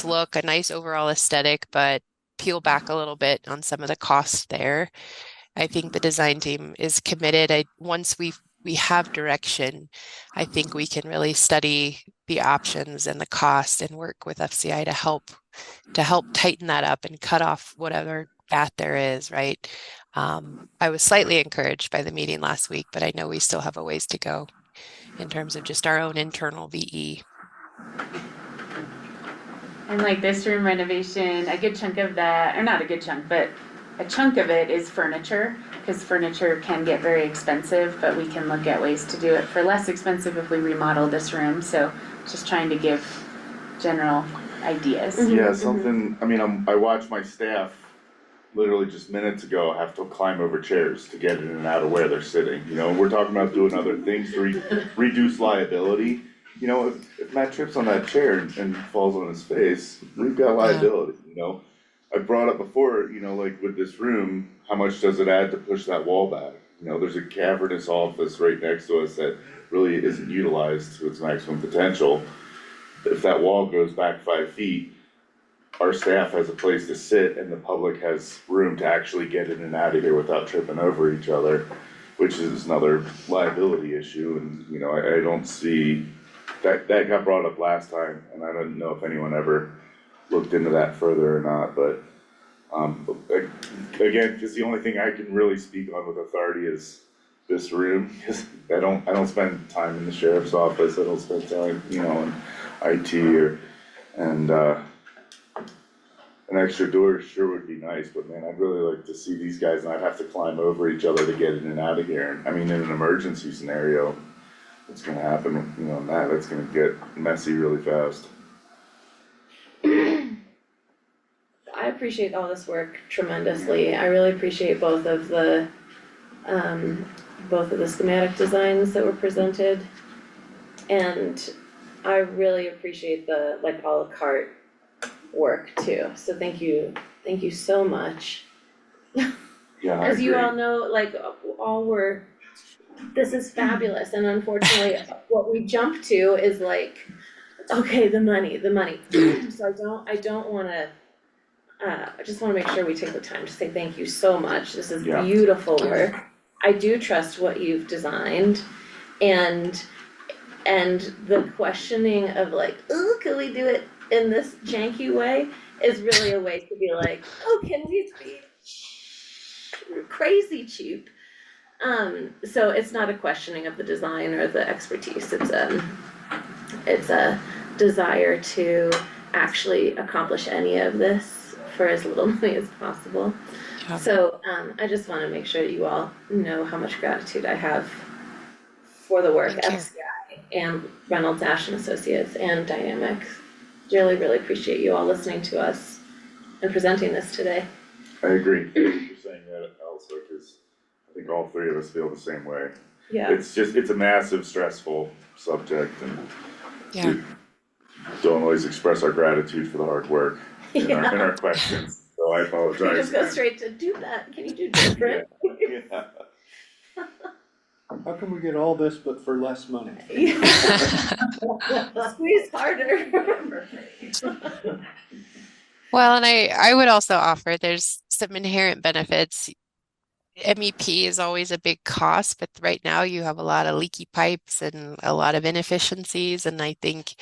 look, a nice overall aesthetic, but peel back a little bit on some of the costs there. I think the design team is committed. Once we have direction, I think we can really study the options and the cost and work with FCI to help tighten that up and cut off whatever fat there is, right? I was slightly encouraged by the meeting last week, but I know we still have a ways to go in terms of just our own internal VE. And like this room renovation, a good chunk of that, or not a good chunk, but a chunk of it is furniture, because furniture can get very expensive, but we can look at ways to do it for less expensive if we remodel this room. So just trying to give general ideas. Yeah, something, I watched my staff literally just minutes ago have to climb over chairs to get in and out of where they're sitting, we're talking about doing other things to reduce liability. If Matt trips on that chair and falls on his face, we've got liability, I brought up before, like with this room, how much does it add to push that wall back? There's a cavernous office right next to us that really isn't utilized to its maximum potential. If that wall goes back 5 feet, our staff has a place to sit and the public has room to actually get in and out of here without tripping over each other, which is another liability issue. And, I don't see, that got brought up last time, and I don't know if anyone ever looked into that further or not, but again, because the only thing I can really speak on with authority is this room, because I don't spend time in the sheriff's office, I don't spend time, in IT and an extra door sure would be nice, but man, I'd really like to see these guys not have to climb over each other to get in and out of here. I mean, in an emergency scenario, what's gonna happen, that's gonna get messy really fast. I appreciate all this work tremendously. I really appreciate both of the schematic designs that were presented. And I really appreciate the a la carte work too. So thank you so much. Yeah, I As you agree. all know, this is fabulous, and unfortunately, what we jump to is okay, the money. So I don't wanna I just wanna make sure we take the time to say thank you so much, this is Yeah. beautiful work. I do trust what you've designed, and the questioning of like, ooh, can we do it in this janky way, is really a way to be like, oh, can we be crazy cheap? So it's not a questioning of the design or the expertise, it's a desire to actually accomplish any of this for as little money as possible. Yeah. So, I just wanna make sure that you all know how much gratitude I have for the work Thank you. FCI and Reynolds Ash and Associates and Dynamics. Really, really appreciate you all listening to us and presenting this today. I agree. Thank you for saying that also, cause I think all three of us feel the same way. Yeah, It's a massive, stressful subject and Yeah. we don't always express our gratitude for the hard work in yeah. our questions, so I You apologize. just go straight to do that, can you do different? Yeah. How can we get all this but for less money? Yeah. Squeeze harder. Well, and I would also offer there's some inherent benefits. MEP is always a big cost, but right now you have a lot of leaky pipes and a lot of inefficiencies, and I think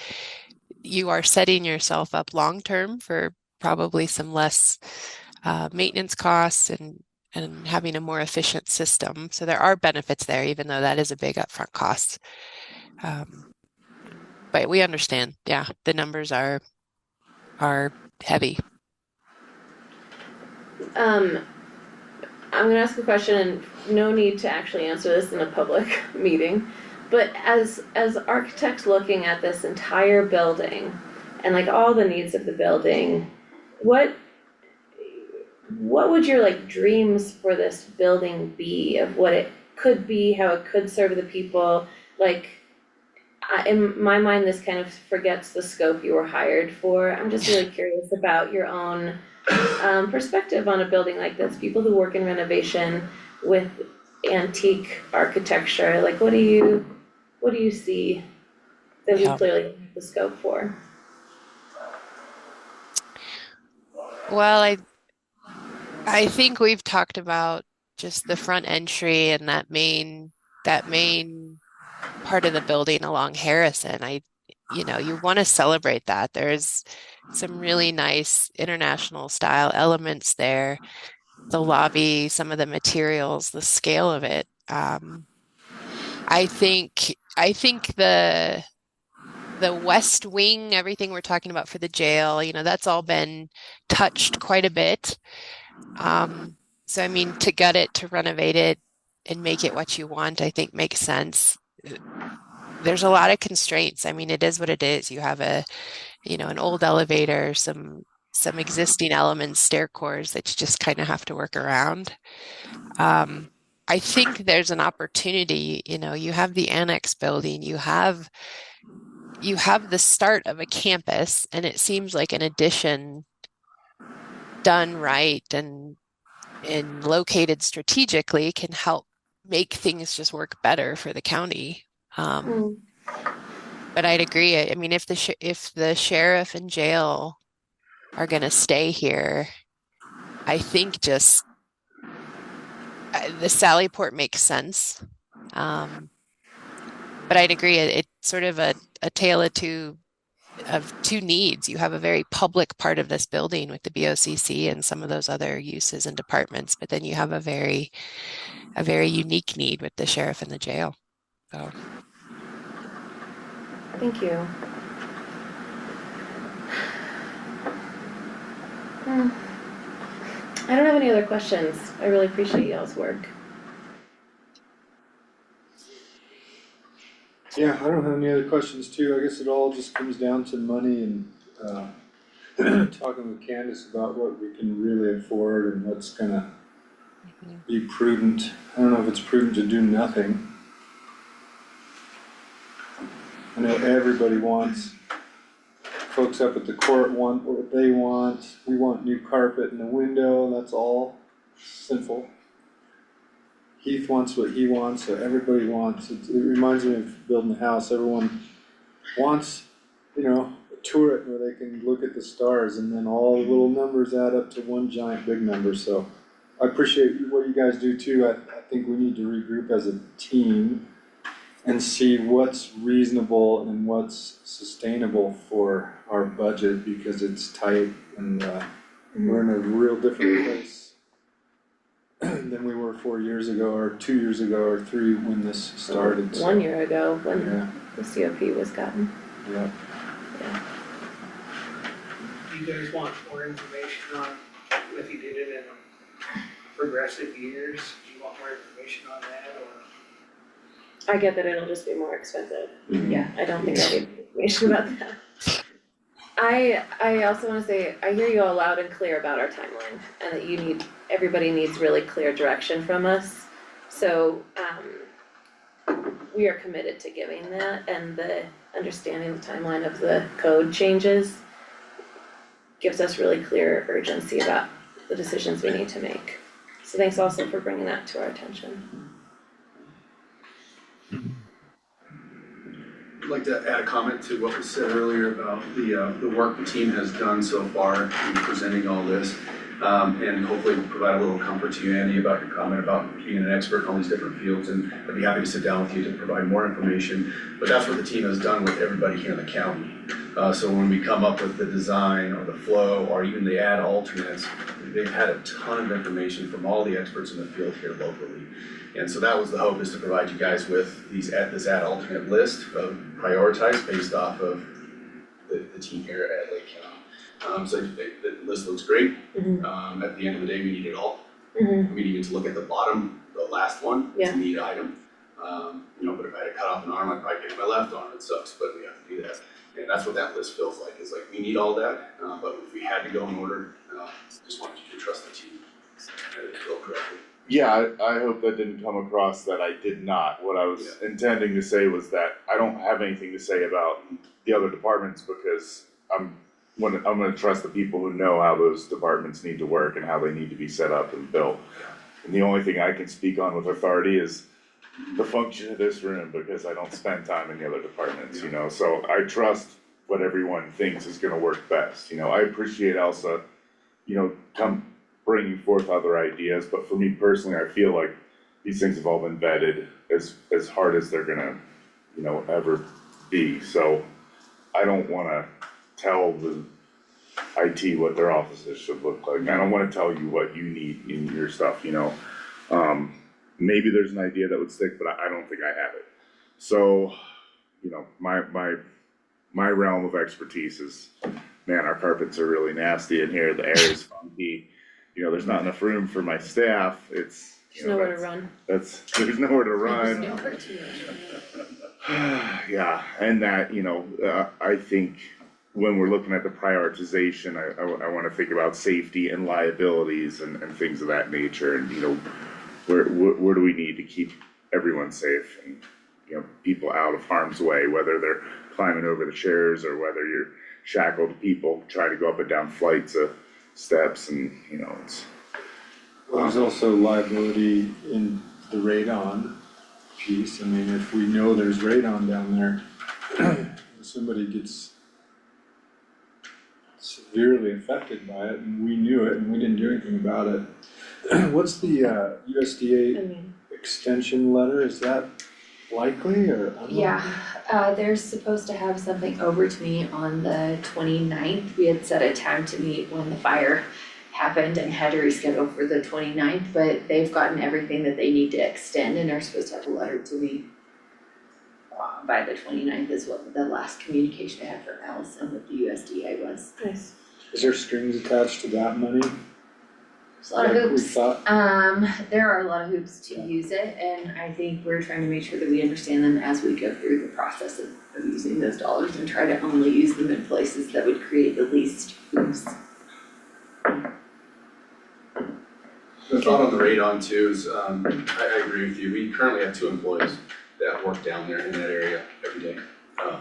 you are setting yourself up long term for probably some less maintenance costs and having a more efficient system. So there are benefits there, even though that is a big upfront cost. But we understand, yeah, the numbers are heavy. I'm gonna ask a question and no need to actually answer this in a public meeting. But as architects looking at this entire building and like all the needs of the building, what would your like dreams for this building be of what it could be, how it could serve the people? Like, in my mind, this kind of forgets the scope you were hired for. I'm just really curious about your own perspective on a building like this. People who work in renovation with antique architecture, like what do you see that we Yeah. clearly have the scope for? Well, I think we've talked about just the front entry and that main part of the building along Harrison. You want to celebrate that. There's some really nice international style elements there. The lobby, some of the materials, the scale of it. I think the West Wing, everything we're talking about for the jail, that's all been touched quite a bit. So I mean, to gut it, to renovate it, and make it what you want, I think makes sense. There's a lot of constraints. I mean, it is what it is. You have an old elevator, some existing elements, stair cores that you just kind of have to work around. I think there's an opportunity, you have the annex building, you have the start of a campus, and it seems like an addition done right and located strategically can help make things just work better for the county. But I'd agree. I mean, if the sheriff and jail are going to stay here, I think just the Sallyport makes sense. But I'd agree. It's sort of a tale of two needs. You have a very public part of this building with the BOCC and some of those other uses and departments, but then you have a very unique need with the sheriff and the jail. So. Thank you. I don't have any other questions. I really appreciate y'all's work. Yeah, I don't have any other questions too. I guess it all just comes down to money and, talking with Candace about what we can really afford and what's gonna be prudent. I don't know if it's prudent to do nothing. I know everybody wants, folks up at the court want what they want. We want new carpet in the window, that's all sinful. Heath wants what he wants, so everybody wants. It reminds me of building a house. Everyone wants, turret where they can look at the stars and then all the little numbers add up to one giant big number, so. I appreciate what you guys do too. I think we need to regroup as a team and see what's reasonable and what's sustainable for our budget because it's tight and we're in a real different place than we were 4 years ago or 2 years ago or 3 when this started. So, 1 year ago when yeah, the COP was gotten. yeah. Do you guys want more information on if you did it in progressive years? Do you want more information on that or? I get that it'll just be more expensive. Yeah. I don't think I need information about that. I also wanna say, I hear you all loud and clear about our timeline and that everybody needs really clear direction from us. So, we are committed to giving that and the understanding the timeline of the code changes gives us really clear urgency about the decisions we need to make. So thanks also for bringing that to our attention. I'd like to add a comment to what was said earlier about the work the team has done so far in presenting all this. And hopefully provide a little comfort to you, Andy, about your comment about being an expert in all these different fields, and I'd be happy to sit down with you to provide more information. But that's what the team has done with everybody here in the county. So when we come up with the design or the flow or even the add alternates, they've had a ton of information from all the experts in the field here locally. And so that was the hope, is to provide you guys with this add alternate list of prioritized based off of the team here at Lake County. So the list looks great. At the end of the day, we need it all. We needed to look at the bottom, the last one, it's a neat item. But if I had to cut off an arm, I'd probably get my left arm, it sucks, but we have to do that. And that's what that list feels like, is like, we need all that, but if we had to go in order, just wanted you to trust the team, and it felt correctly. Yeah, I hope that didn't come across that I did not. What I was intending to say was that I don't have anything to say about the other departments because I'm gonna trust the people who know how those departments need to work and how they need to be set up and built. And the only thing I can speak on with authority is the function of this room, because I don't spend time in the other departments, so I trust what everyone thinks is gonna work best, I appreciate Elsa, come bringing forth other ideas, but for me personally, I feel like these things have all been vetted as hard as they're gonna, ever be, so I don't wanna tell the IT what their offices should look like. I don't wanna tell you what you need in your stuff, maybe there's an idea that would stick, but I don't think I have it. So, my realm of expertise is, man, our carpets are really nasty in here, the air is funky, there's not enough room for my staff, it's, There's nowhere to run. there's nowhere to run. Yeah, and that, I think when we're looking at the prioritization, I wanna think about safety and liabilities and things of that nature, and, where do we need to keep everyone safe and, people out of harm's way, whether they're climbing over the chairs or whether you're shackled to people trying to go up and down flights of steps, and, it's. There's also liability in the radon piece. I mean, if we know there's radon down there, somebody gets severely affected by it and we knew it and we didn't do anything about it. What's the USDA extension letter? Is that likely or unlikely? Yeah, they're supposed to have something over to me on the 29th. We had set a time to meet when the fire happened and had to reschedule for the 29th, but they've gotten everything that they need to extend and are supposed to have a letter to me by the 29th is what the last communication I had from Allison with the USDA was. Nice. Is there strings attached to that money? There's a lot of Like we hoops. thought? There are a lot of hoops to use it, and I think we're trying to make sure that we understand them as we go through the process of using those dollars and try to only use them in places that would create the least hoops. The thought on the radon too is, I agree with you, we currently have 2 employees that work down there in that area every day,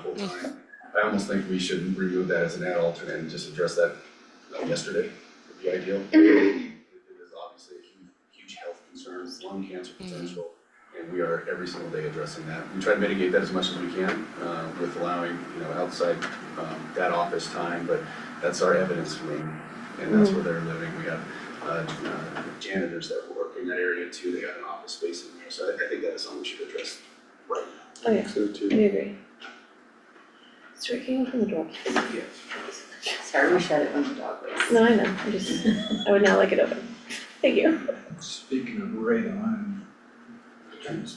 full time. I almost think we should remove that as an add alternate and just address that yesterday, would be ideal. It is obviously a huge health concern, lung cancer potential, and we are every single day addressing that. We try to mitigate that as much as we can, with allowing, outside, that office time, but that's our evidence room, and that's where they're living. We have, janitors that work in that area too, they got an office space in there, so I think that is something we should address right now. Oh, yeah, So I too. agree. Stuart, can you open the door, please? Sorry, we shut it when the dog was. No, I know, I would now like it open. Thank you. Speaking of radon. And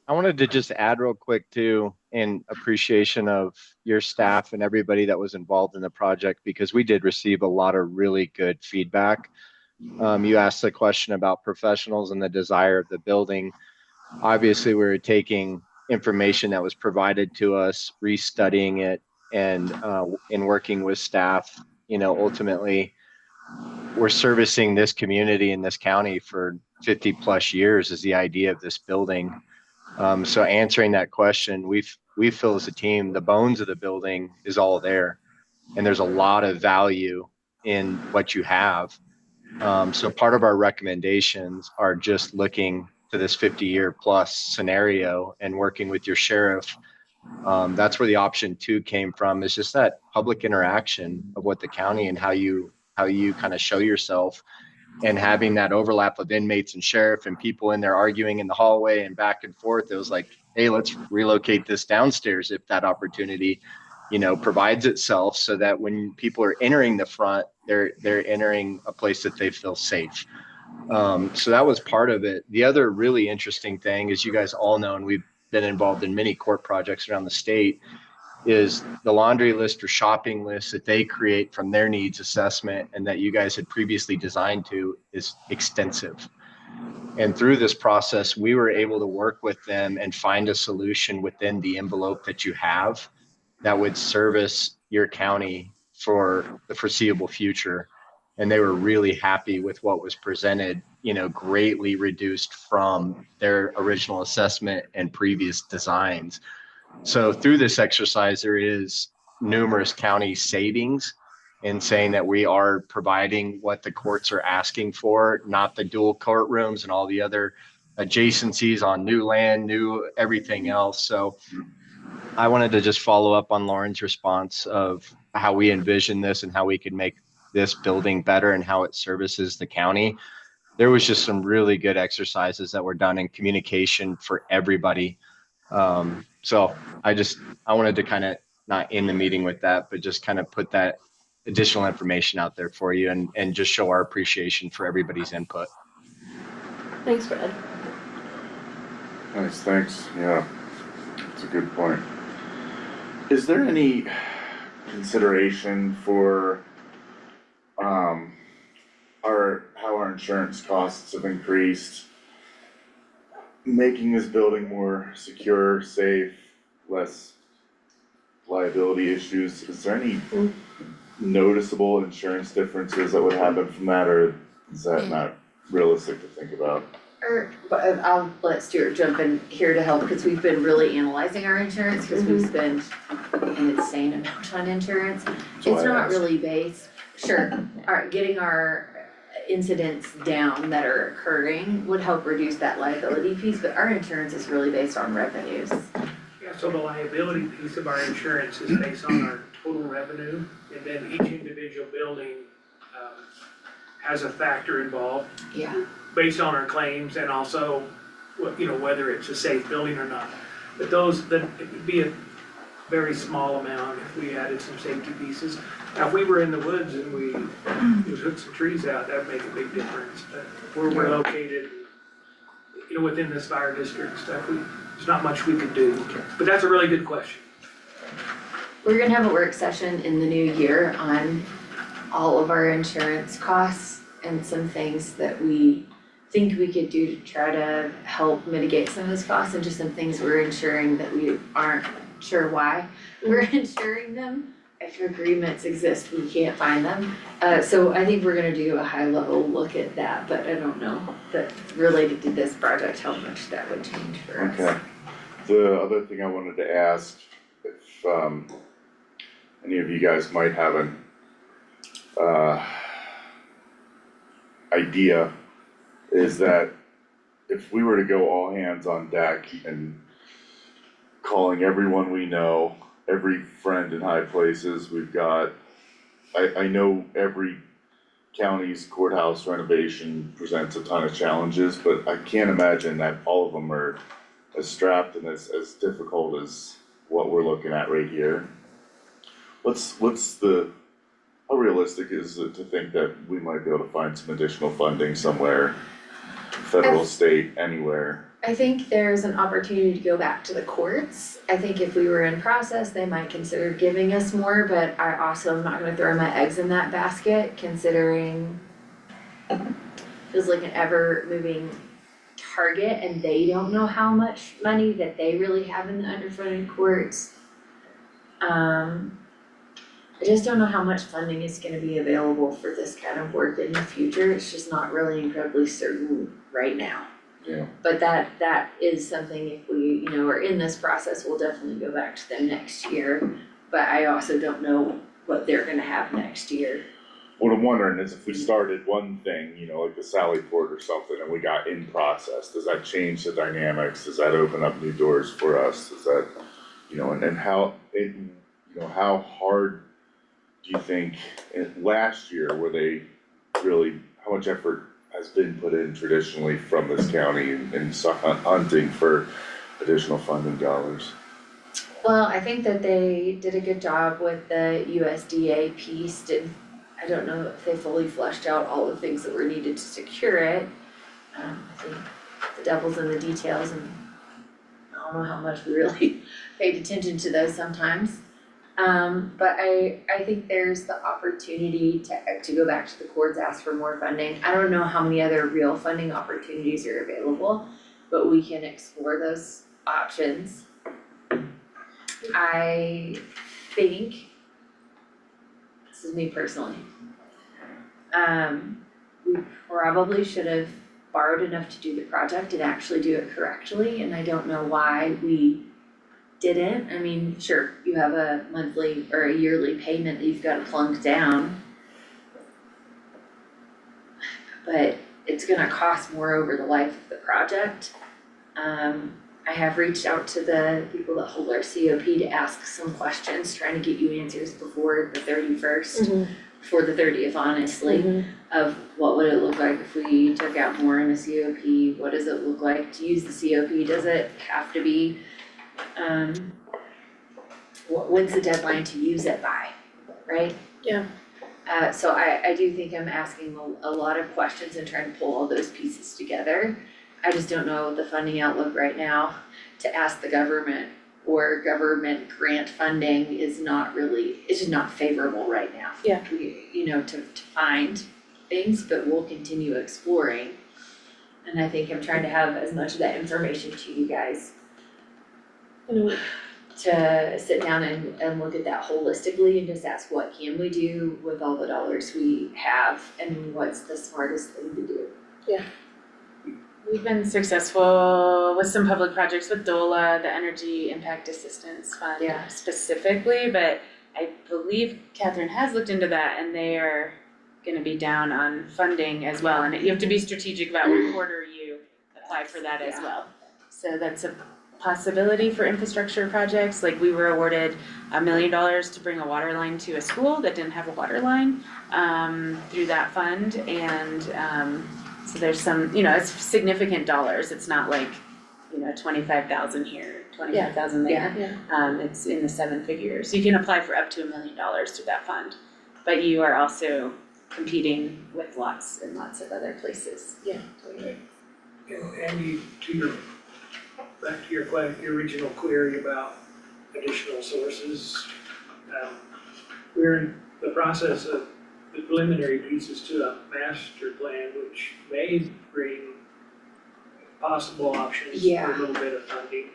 I wanted to just add real quick too, in appreciation of your staff and everybody that was involved in the project, because we did receive a lot of really good feedback. You asked the question about professionals and the desire of the building. Obviously, we were taking information that was provided to us, restudying it, and in working with staff, ultimately, we're servicing this community in this county for 50 plus years is the idea of this building. So answering that question, we feel as a team, the bones of the building is all there, and there's a lot of value in what you have. So part of our recommendations are just looking to this 50-year plus scenario and working with your sheriff. That's where the option 2 came from. Is just that public interaction of what the county and how you kind of show yourself, and having that overlap of inmates and sheriff and people in there arguing in the hallway and back and forth. It was like, hey, let's relocate this downstairs if that opportunity, provides itself, so that when people are entering the front, they're entering a place that they feel safe. So that was part of it. The other really interesting thing, as you guys all know, and we've been involved in many court projects around the state, is the laundry list or shopping list that they create from their needs assessment and that you guys had previously designed to is extensive. And through this process, we were able to work with them and find a solution within the envelope that you have that would service your county for the foreseeable future. And they were really happy with what was presented, greatly reduced from their original assessment and previous designs. So through this exercise, there is numerous county savings in saying that we are providing what the courts are asking for, not the dual courtrooms and all the other adjacencies on new land, new everything else. So I wanted to just follow up on Lauren's response of how we envision this and how we could make this building better and how it services the county. There was just some really good exercises that were done in communication for everybody. So I wanted to kind of not end the meeting with that, but just kind of put that additional information out there for you and just show our appreciation for everybody's input. Thanks, Brad. Nice, thanks, yeah, that's a good point. Is there any consideration for, how our insurance costs have increased, making this building more secure, safe, less liability issues? Is there any noticeable insurance differences that would happen from that, or is that not realistic to think about? But I'll let Stuart jump in here to help, because we've been really analyzing our insurance, because we spend an insane amount on insurance. It's not really based, getting our incidents down that are occurring would help reduce that liability piece, but our insurance is really based on revenues. Yeah, so the liability piece of our insurance is based on our total revenue, and then each individual building has a factor involved Yeah. based on our claims, and also, whether it's a safe building or not. But it would be a very small amount if we added some safety pieces. Now, if we were in the woods and we took some trees out, that'd make a big difference. But where we're located, within this fire district stuff, there's not much we could do. But that's a really good question. We're gonna have a work session in the new year on all of our insurance costs and some things that we think we could do to try to help mitigate some of those costs, and just some things we're insuring that we aren't sure why we're insuring them. If agreements exist, we can't find them. So I think we're gonna do a high level look at that, but I don't know that related to this project, how much that would change for us. Okay. The other thing I wanted to ask, if, any of you guys might have an idea, is that if we were to go all hands on deck and calling everyone we know, every friend in high places, we've got, I know every county's courthouse renovation presents a ton of challenges, but I can't imagine that all of them are as strapped and as difficult as what we're looking at right here. How realistic is it to think that we might be able to find some additional funding somewhere, federal, state, anywhere? I think there's an opportunity to go back to the courts. I think if we were in process, they might consider giving us more, but I also am not gonna throw my eggs in that basket, considering feels like an ever moving target and they don't know how much money that they really have in the underfunded courts. I just don't know how much funding is gonna be available for this kind of work in the future. It's just not really incredibly certain right now. Yeah. But that is something, if we, are in this process, we'll definitely go back to them next year. But I also don't know what they're gonna have next year. What I'm wondering is if we started one thing, like the Sally Port or something, and we got in process, does that change the dynamics? Does that open up new doors for us? Does that, and then how hard do you think, last year, how much effort has been put in traditionally from this county in hunting for additional funding dollars? Well, I think that they did a good job with the USDA piece. I don't know if they fully fleshed out all the things that were needed to secure it. I think the devil's in the details, and I don't know how much we really paid attention to those sometimes. But I think there's the opportunity to go back to the courts, ask for more funding. I don't know how many other real funding opportunities are available, but we can explore those options. I think, this is me personally, we probably should have borrowed enough to do the project and actually do it correctly, and I don't know why we didn't. I mean, sure, you have a monthly or a yearly payment that you've gotta plunk down, but it's gonna cost more over the life of the project. I have reached out to the people that hold our COP to ask some questions, trying to get you answers before the 31st, before the 30th, honestly, of what would it look like if we took out more in a COP? What does it look like to use the COP? Does it have to be, when's the deadline to use it by, right? Yeah. So I do think I'm asking a lot of questions and trying to pull all those pieces together. I just don't know the funding outlook right now to ask the government, or government grant funding is not really, it's just not favorable right now. Yeah. To find things, but we'll continue exploring. And I think I'm trying to have as much of that information to you guys to sit down and look at that holistically and just ask, what can we do with all the dollars we have and what's the smartest thing to do? Yeah. We've been successful with some public projects with DOLA, the Energy Impact Assistance Fund specifically, but I believe Catherine has looked into that and they are gonna be down on funding as well, and you have to be strategic about what quarter you apply for that as well. So that's a possibility for infrastructure projects. Like, we were awarded $1 million to bring a water line to a school that didn't have a water line through that fund, and so there's some, it's significant dollars. It's not like, 25,000 here, 25,000 there. It's in the 7 figures. You can apply for up to $1 million through that fund, but you are also competing with lots and lots of other places. Yeah. And Andy, back to your original query about additional sources. We're in the process of the preliminary pieces to a master plan, which may bring possible options for a little bit of funding.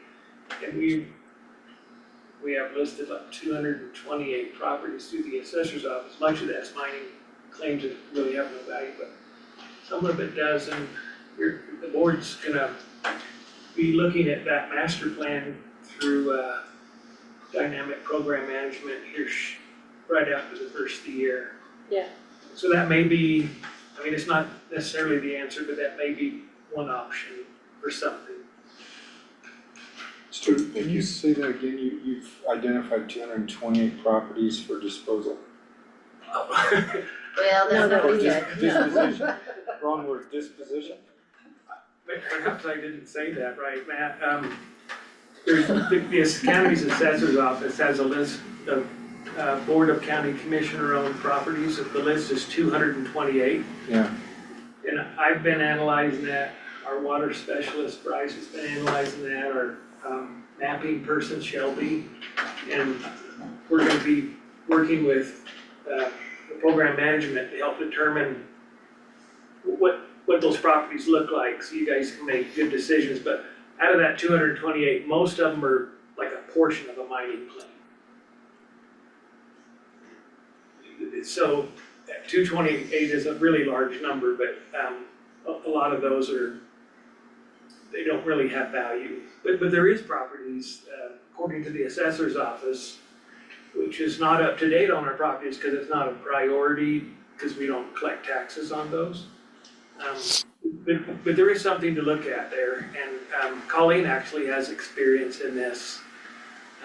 And we have listed like 228 properties through the assessor's office. Much of that's mining claims that really have no value, but some of it does, and the board's gonna be looking at that master plan through dynamic program management here right after the first of the year. Yeah. So that may be, I mean, it's not necessarily the answer, but that may be one option for something. Stu, can you say that again? You've identified 228 properties for disposal. Well, No, that's that not was good. it. Disposition, wrong word, disposition? Perhaps I didn't say that right, Matt. There's, the county's assessor's office has a list of, Board of County Commissioner-owned properties. The list is 228. Yeah. And I've been analyzing that, our water specialist Bryce has been analyzing that, our mapping person Shelby. And we're gonna be working with the program management to help determine what those properties look like, so you guys can make good decisions. But out of that 228, most of them are like a portion of a mining claim. So 228 is a really large number, but a lot of those they don't really have value. But there is properties, according to the assessor's office, which is not up to date on our properties because it's not a priority, because we don't collect taxes on those. But there is something to look at there, and Colleen actually has experience in this.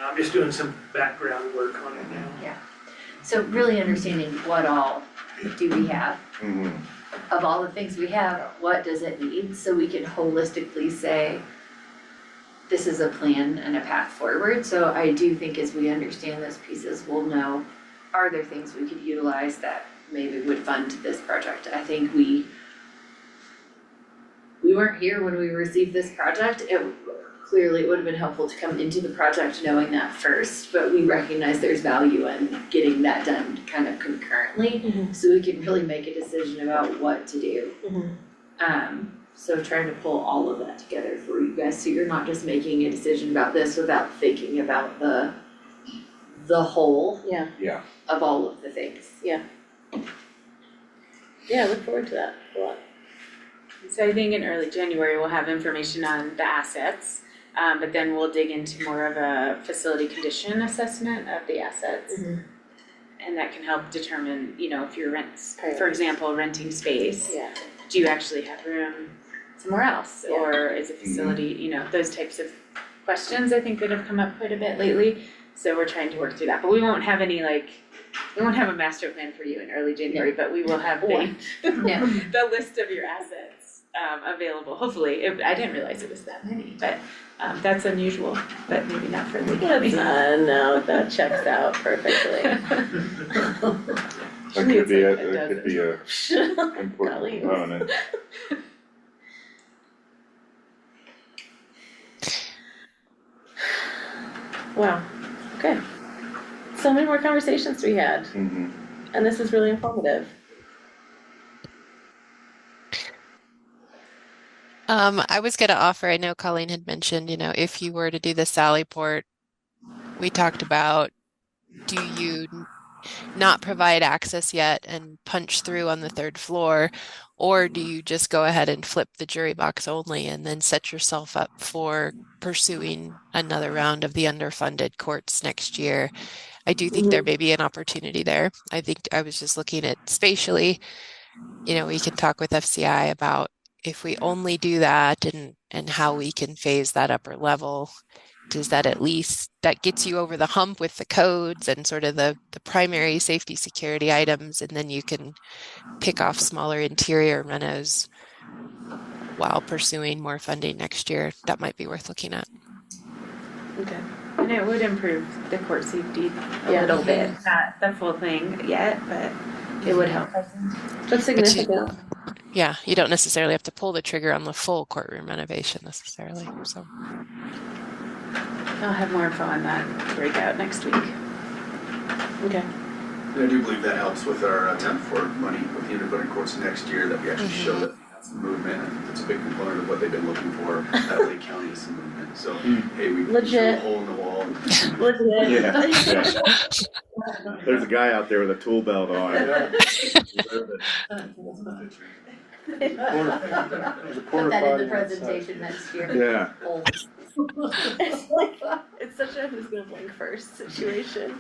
I'm just doing some background work on it now. Yeah. So really understanding what all do we have? Of all the things we have, what does it need? So we can holistically say, this is a plan and a path forward. So I do think as we understand those pieces, we'll know, are there things we could utilize that maybe would fund this project? I think we weren't here when we received this project. Clearly, it would have been helpful to come into the project knowing that first, but we recognize there's value in getting that done kind of concurrently, so we can really make a decision about what to do. So trying to pull all of that together for you guys, so you're not just making a decision about this without thinking about the whole Yeah, of all of the things. yeah, I look forward to that a lot. So I think in early January, we'll have information on the assets, but then we'll dig into more of a facility condition assessment of the assets. And that can help determine, if you're for example, renting space, Yeah. do you actually have room somewhere else? Yeah. Or is a facility, those types of questions I think that have come up quite a bit lately. So we're trying to work through that, but we won't have any we won't have a master plan for you in early January, but we will have the list of your assets available, hopefully. I didn't realize it was that many, but that's unusual, but maybe not for Lee County. No, that checks out perfectly. That could be a important component. Wow, okay. So many more conversations we had, and this is really informative. I was gonna offer, I know Colleen had mentioned, if you were to do the Sally Port, we talked about, do you not provide access yet and punch through on the 3rd floor, or do you just go ahead and flip the jury box only and then set yourself up for pursuing another round of the underfunded courts next year? I do think there may be an opportunity there. I think I was just looking at spatially, we can talk with FCI about if we only do that and how we can phase that upper level. Does that at least, that gets you over the hump with the codes and sort of the primary safety security items, and then you can pick off smaller interior renos while pursuing more funding next year. That might be worth looking at. Okay. And it would improve the court safety a little bit, not the full thing yet, but it would help. That's significant. Yeah, you don't necessarily have to pull the trigger on the full courtroom renovation necessarily, so. I'll have more info on that breakout next week. Okay. I do believe that helps with our attempt for money with the underfunded courts next year, that we actually show that we have some movement. I think that's a big component of what they've been looking for, that Lake County is some movement. So, hey, we show a hole in the wall. Legit. Yeah. There's a guy out there with a tool belt on. There's a Put porta that in potty the presentation next year. Yeah. Oh. It's like, it's such a who's gonna blink first situation.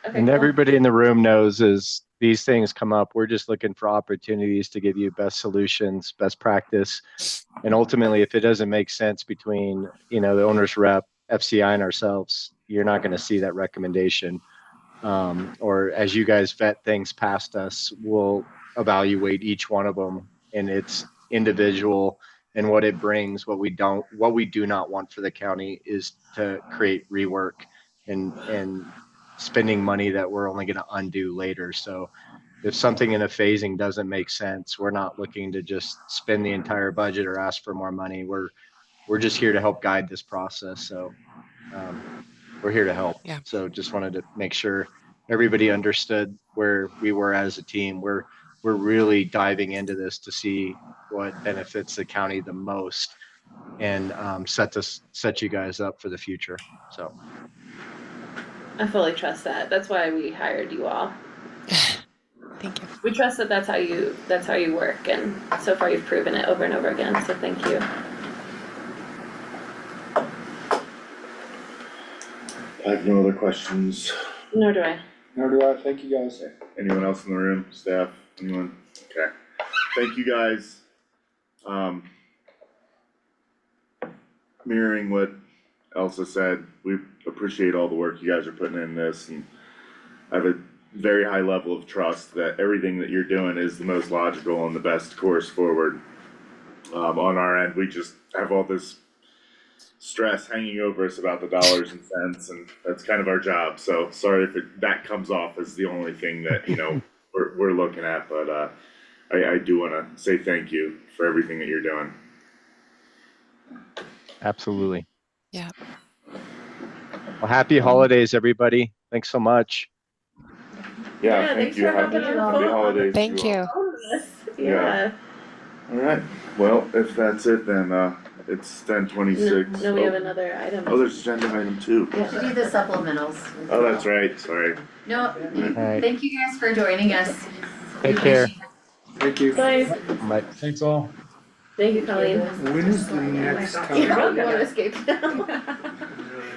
Okay, And well, everybody in the room knows as these things come up, we're just looking for opportunities to give you best solutions, best practice. And ultimately, if it doesn't make sense between, the owner's rep, FCI and ourselves, you're not going to see that recommendation. Or as you guys vet things past us, we'll evaluate each one of them and its individual and what it brings. What we do not want for the county is to create rework and spending money that we're only going to undo later. So if something in a phasing doesn't make sense, we're not looking to just spend the entire budget or ask for more money. We're just here to help guide this process. So we're here to help. Yeah. So just wanted to make sure everybody understood where we were as a team. We're really diving into this to see what benefits the county the most and set you guys up for the future. So I fully trust that. That's why we hired you all. Thank you. We trust that that's how you work, and so far you've proven it over and over again, so thank you. I have no other questions. Nor do I. Nor do I, thank you guys. Anyone else in the room, staff, anyone? Okay, thank you guys. Mirroring what Elsa said, we appreciate all the work you guys are putting in this, and I have a very high level of trust that everything that you're doing is the most logical and the best course forward. On our end, we just have all this stress hanging over us about the dollars and cents, and that's kind of our job. So sorry if that comes off as the only thing that we're looking at, but I do want to say thank you for everything that you're doing. absolutely. Yeah. Well, happy holidays, everybody. Thanks so much. Yeah, thank thanks you. for Happy hopping on happy the phone. holidays. Thank to all. you. Yeah. All right. Well, if that's it, then it's 10:26. No, we have another item. Oh, there's agenda item 2. To do the supplementals. Oh, that's right. Sorry. No, right. thank you guys for joining us. Take care. Thank you. Bye. Bye. Thanks all. Thank you, Colleen. When is the next You're time, welcome to escape now.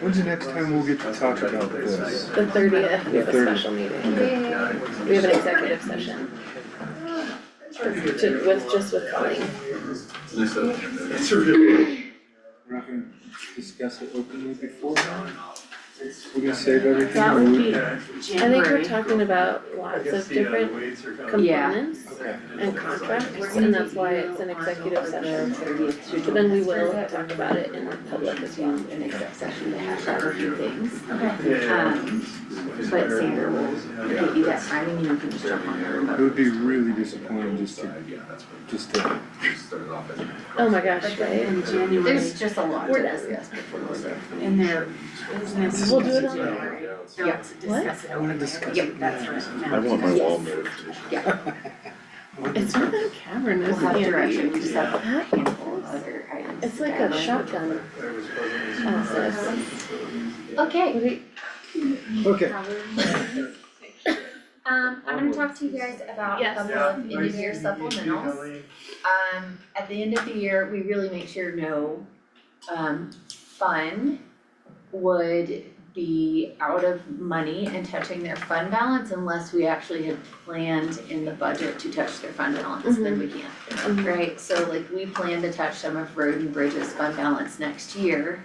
when's the next time we'll get to talk about this? The 30th, we have a 30th. special meeting. We have an executive session. With Colleen. We're not gonna discuss it openly before? We're gonna save everything? That or would we- be, I think we're talking about lots of different components Okay. and contracts, and that's why it's an executive session. But then we will talk about it in public as well. An exec session to hash out a few things. But Sandra will get you that timing and you can just jump on her It remote. would be really disappointing just to Oh my gosh, right? In January, There's just a lot to We're done. discuss before this. in their business. We'll do it on- January. They'll Yeah. discuss it openly. discuss Yep, it. that's right. I want my Yes. wall moved. It's not that cavernous. We'll have Andy. direction, we just have a handful of other items. It's to like a gather. shotgun process. Okay, Okay. I'm gonna talk to you guys about a Yes. couple of end of year supplementals. At the end of the year, we really make sure no, fund would be out of money and touching their fund balance unless we actually had planned in the budget to touch their fund balance, then we can. Right, so like we plan to touch some of Road and Bridges fund balance next year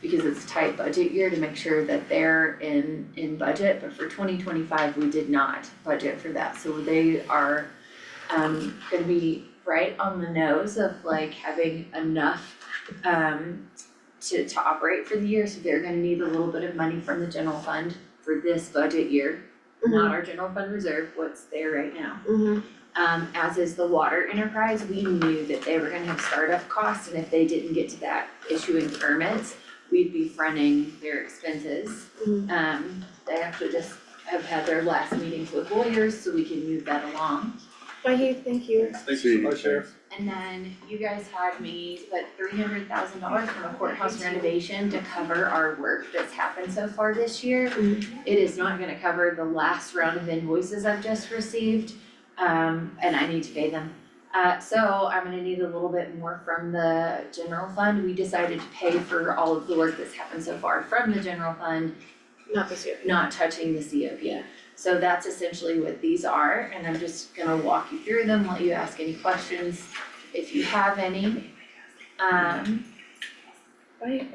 because it's a tight budget year to make sure that they're in budget, but for 2025, we did not budget for that, so they are gonna be right on the nose of like having enough to operate for the year, so they're gonna need a little bit of money from the general fund for this budget year, not our general fund reserve, what's there right now. As is the water enterprise, we knew that they were gonna have startup costs, and if they didn't get to that issuing permits, we'd be fronting their expenses. They actually just have had their last meetings with lawyers, so we can move that along. Bye, thank you. See you. Sheriff. And then you guys had me put $300,000 from a courthouse renovation to cover our work that's happened so far this year. It is not gonna cover the last round of invoices I've just received, and I need to pay them. So I'm gonna need a little bit more from the general fund. We decided to pay for all of the work that's happened so far from the general fund, Not this year. not touching the COP. Yeah. So that's essentially what these are, and I'm just gonna walk you through them, let you ask any questions if you have any. Right.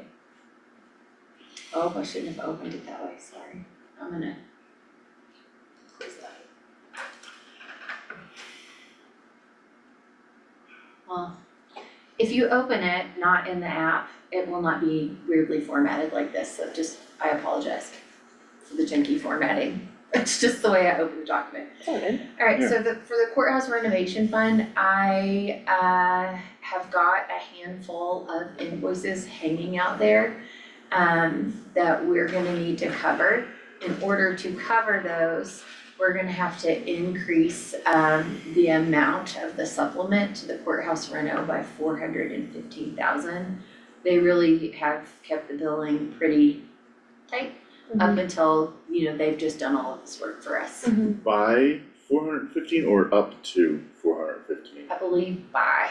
Oh, I shouldn't have opened it that way, sorry. I'm gonna close that. Well, if you open it not in the app, it will not be weirdly formatted like this, so just, I apologize for the janky formatting. It's just the way I open the document. It's all good. Alright, so for the courthouse renovation fund, I have got a handful of invoices hanging out there that we're gonna need to cover. In order to cover those, we're gonna have to increase the amount of the supplement to the courthouse reno by 415,000. They really have kept the billing pretty tight up until, they've just done all of this work for us. By 415 or up to 415? I believe by,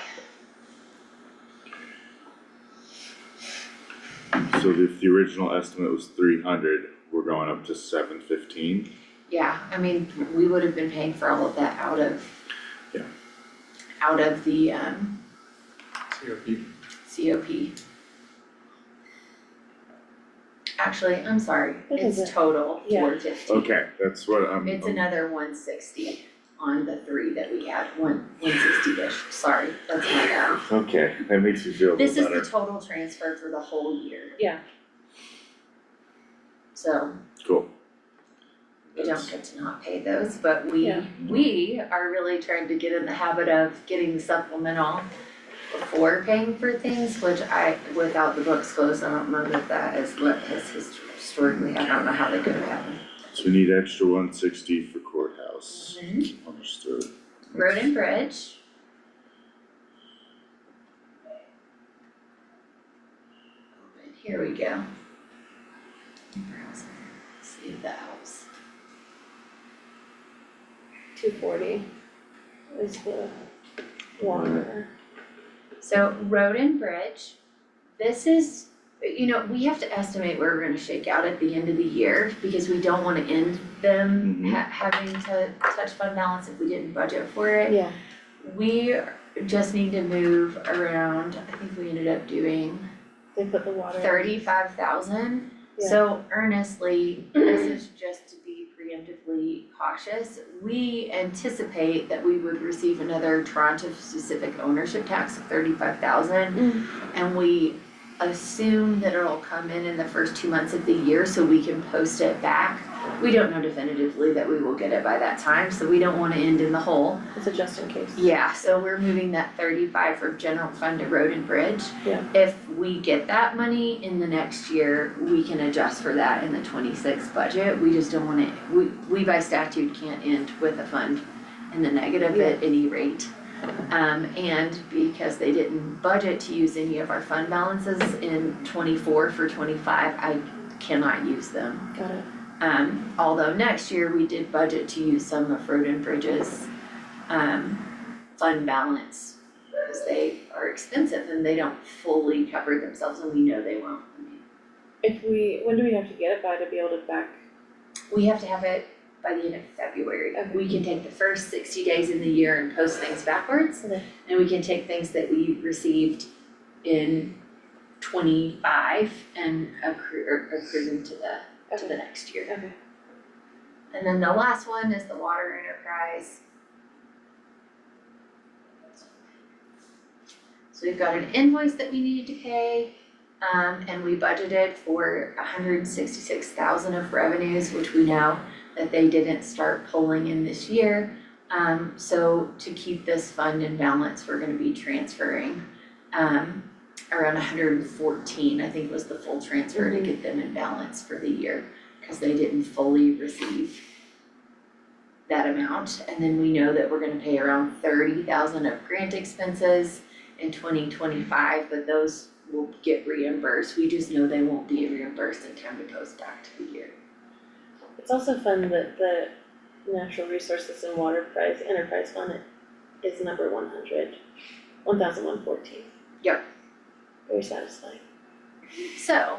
So if the original estimate was 300, we're going up to 715? yeah, I mean, we would have been paying for all of that out of Yeah. out of the COP. COP. Actually, I'm sorry, What it's is it? total Yeah. 415. Okay, that's what I'm. It's another 160 on the three that we had, 160-ish, sorry, that's my bad. Okay, that makes me feel a This little is better. the total transfer for the whole year, Yeah. so Cool. we don't get to not pay those, but we Yeah. are really trying to get in the habit of getting the supplemental before paying for things, which without the books closed, I don't know that is what has historically, I don't know how they could have happened. So we need extra 160 for courthouse. Understood. Road and bridge. Here we go. Browser, see if that helps. 240 is the water. So road and bridge, this is, we have to estimate where we're gonna shake out at the end of the year because we don't wanna end them having to touch fund balance if we didn't budget for it. Yeah. We just need to move around, I think we ended up doing They put the water. 35,000. Yeah. So earnestly, this is just to be preemptively cautious. We anticipate that we would receive another tranche of specific ownership tax of 35,000. And we assume that it'll come in the first 2 months of the year so we can post it back. We don't know definitively that we will get it by that time, so we don't wanna end in the hole. It's a just in case. Yeah, so we're moving that 35 from general fund to road and bridge. Yeah. If we get that money in the next year, we can adjust for that in the 26 budget. We just don't wanna, we by statute can't end with a fund in the negative at any rate. And because they didn't budget to use any of our fund balances in 24 for 25, I cannot use them. Got it. Although next year we did budget to use some of Road and Bridges, fund balance, because they are expensive and they don't fully cover themselves and we know they won't. When do we have to get it by to be able to back? We have to have it by the end of February. Okay. We can take the first 60 days in the year and post things backwards. Okay. And we can take things that we received in 25 and accrue them to the next year. Okay. And then the last one is the water enterprise. So we've got an invoice that we needed to pay, and we budgeted for 166,000 of revenues, which we know that they didn't start pulling in this year. So to keep this fund in balance, we're gonna be transferring, around 114, I think was the full transfer to get them in balance for the year, cause they didn't fully receive that amount. And then we know that we're gonna pay around 30,000 of grant expenses in 2025, but those will get reimbursed. We just know they won't be reimbursed in time to post back to the year. It's also fun that the natural resources and enterprise fund is number 100, 1,114. Yep. Very satisfying. So,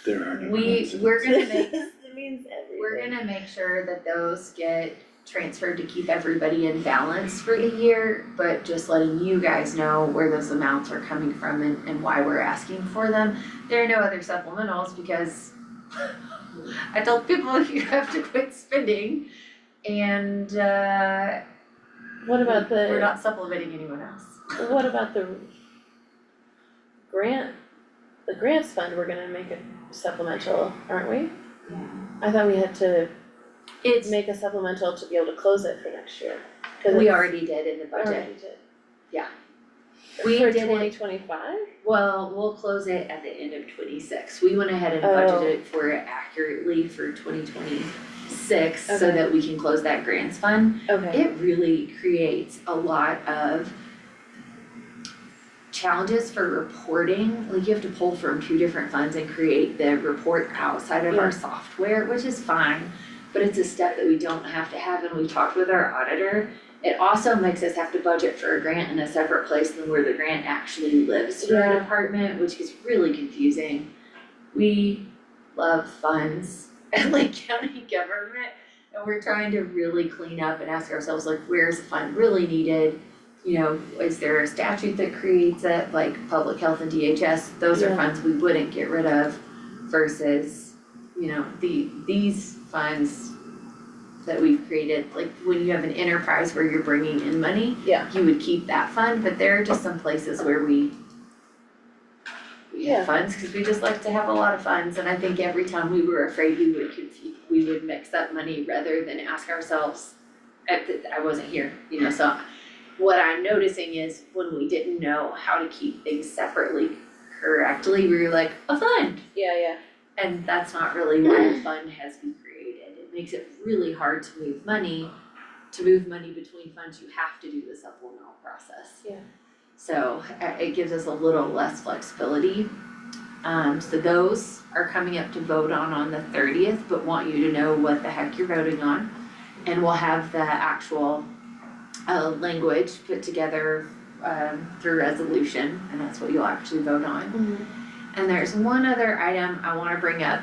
There are no we're gonna make, It means everything. we're gonna make sure that those get transferred to keep everybody in balance for the year, but just letting you guys know where those amounts are coming from and why we're asking for them. There are no other supplementals because I told people you have to quit spending and What about we're the, not supplementing anyone else. what about the grant, the grants fund, we're gonna make a supplemental, aren't we? I thought we had to It's, make a supplemental to be able to close it for next year. 'Cause we it's- already did in the we already budget. did. Yeah. We For did it, 2025? well, we'll close it at the end of 26. We went ahead and Oh. budgeted for it accurately for 2026 so Okay. that we can close that grants fund. Okay, It really creates a lot of challenges for reporting, like you have to pull from 2 different funds and create the report outside of Yeah. our software, which is fine. But it's a step that we don't have to have, and we talked with our auditor. It also makes us have to budget for a grant in a separate place than where the grant actually lives for our Yeah. department, which is really confusing. We love funds and Lake County government, and we're trying to really clean up and ask ourselves like, where's the fund really needed? You know, is there a statute that creates it, like public health and DHS, those are Yeah. funds we wouldn't get rid of versus, you know, these funds that we've created, like when you have an enterprise where you're bringing in money, yeah, you would keep that fund, but there are just some places where we Yeah. have funds, cause we just like to have a lot of funds, and I think every time we were afraid we would mix up money rather than ask ourselves, I wasn't here, you know, so what I'm noticing is when we didn't know how to keep things separately correctly, we were like, a fund. yeah, And that's not really why a fund has been created. It makes it really hard to move money. To move money between funds, you have to do the supplemental process. Yeah. So it gives us a little less flexibility. So those are coming up to vote on the 30th, but want you to know what the heck you're voting on. And we'll have the actual language put together through resolution, and that's what you'll actually vote on. Mm-hmm. And there's one other item I wanna bring up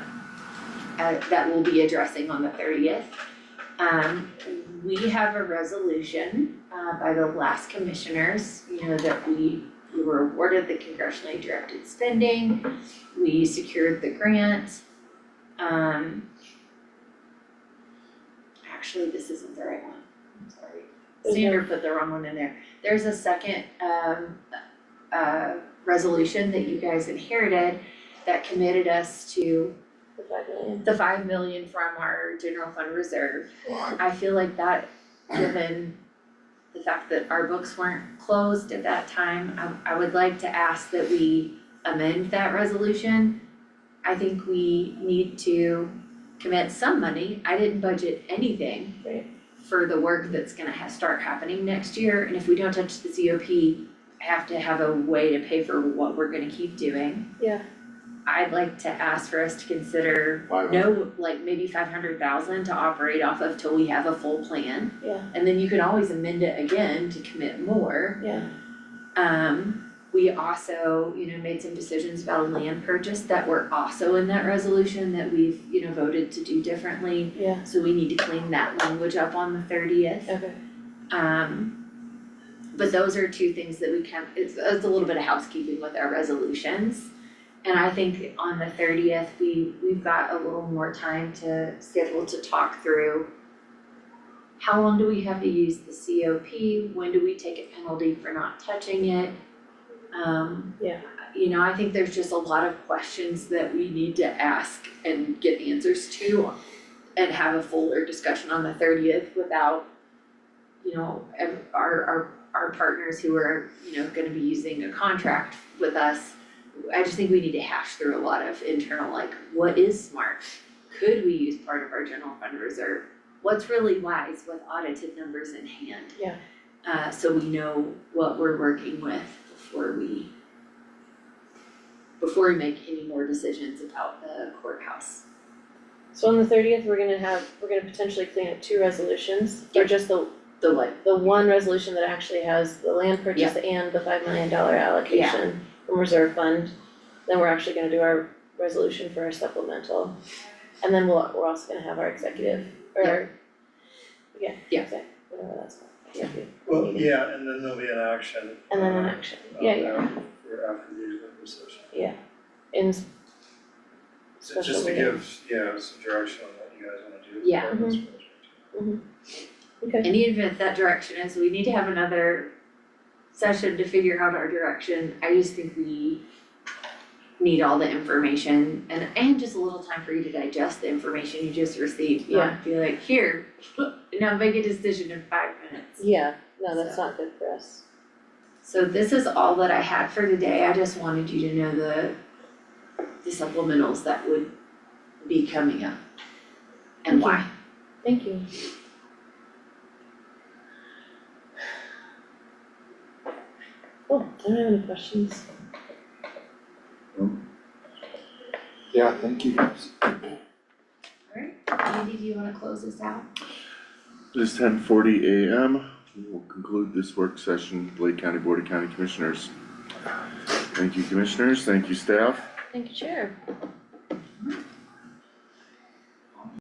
that we'll be addressing on the 30th. We have a resolution by the last commissioners, you know, that we were awarded the congressionally directed spending, we secured the grant. Actually, this isn't the right one, I'm sorry. Sandra put the wrong one in there. There's a second resolution that you guys inherited that committed us to the 5 million. the 5 million from our general fund reserve. I feel like that, given the fact that our books weren't closed at that time, I would like to ask that we amend that resolution. I think we need to commit some money. I didn't budget anything Right. for the work that's gonna start happening next year, and if we don't touch the COP, I have to have a way to pay for what we're gonna keep doing. Yeah. I'd like to ask for us to consider like maybe 500,000 to operate off of till we have a full plan. Yeah. And then you can always amend it again to commit more. Yeah. We also, you know, made some decisions about a land purchase that were also in that resolution that we've, you know, voted to do differently. Yeah. So we need to clean that language up on the 30th. Okay. But those are 2 things that we can, it's a little bit of housekeeping with our resolutions. And I think on the 30th, we've got a little more time to schedule to talk through how long do we have to use the COP, when do we take a penalty for not touching it? Yeah. You know, I think there's just a lot of questions that we need to ask and get answers to and have a fuller discussion on the 30th without, you know, our partners who are, you know, gonna be using a contract with us. I just think we need to hash through a lot of internal, like, what is smart? Could we use part of our general fund reserve? What's really wise with audited numbers in hand? Yeah. So we know what we're working with before we make any more decisions about the courthouse. So on the 30th, we're gonna potentially clean up 2 resolutions, or Yep. just the the one resolution that actually has the land purchase and the $5 million allocation from reserve fund. Then we're actually gonna do our resolution for our supplemental. And then we're also gonna have our executive, or, whatever that's called. Executive Well, meeting. yeah, and then there'll be an action. And then an action, For after the executive session. in So special just to meeting. give, some direction on what you guys wanna do. Yeah. for this Mhm. project. Okay, In the event that direction is, we need to have another session to figure out our direction. I just think we need all the information and just a little time for you to digest the information you just received, not be like, here, now make a decision in 5 minutes. yeah, no, that's not good for us. So this is all that I had for today. I just wanted you to know the supplementals that would be coming up and why. Thank you. Oh, I don't have any questions. Yeah, thank you guys. Alright, Andy, do you wanna close this out? It is 10:40 a.m. We will conclude this work session, Lake County Board of County Commissioners. Thank you, commissioners, thank you, staff. Thank you, Chair.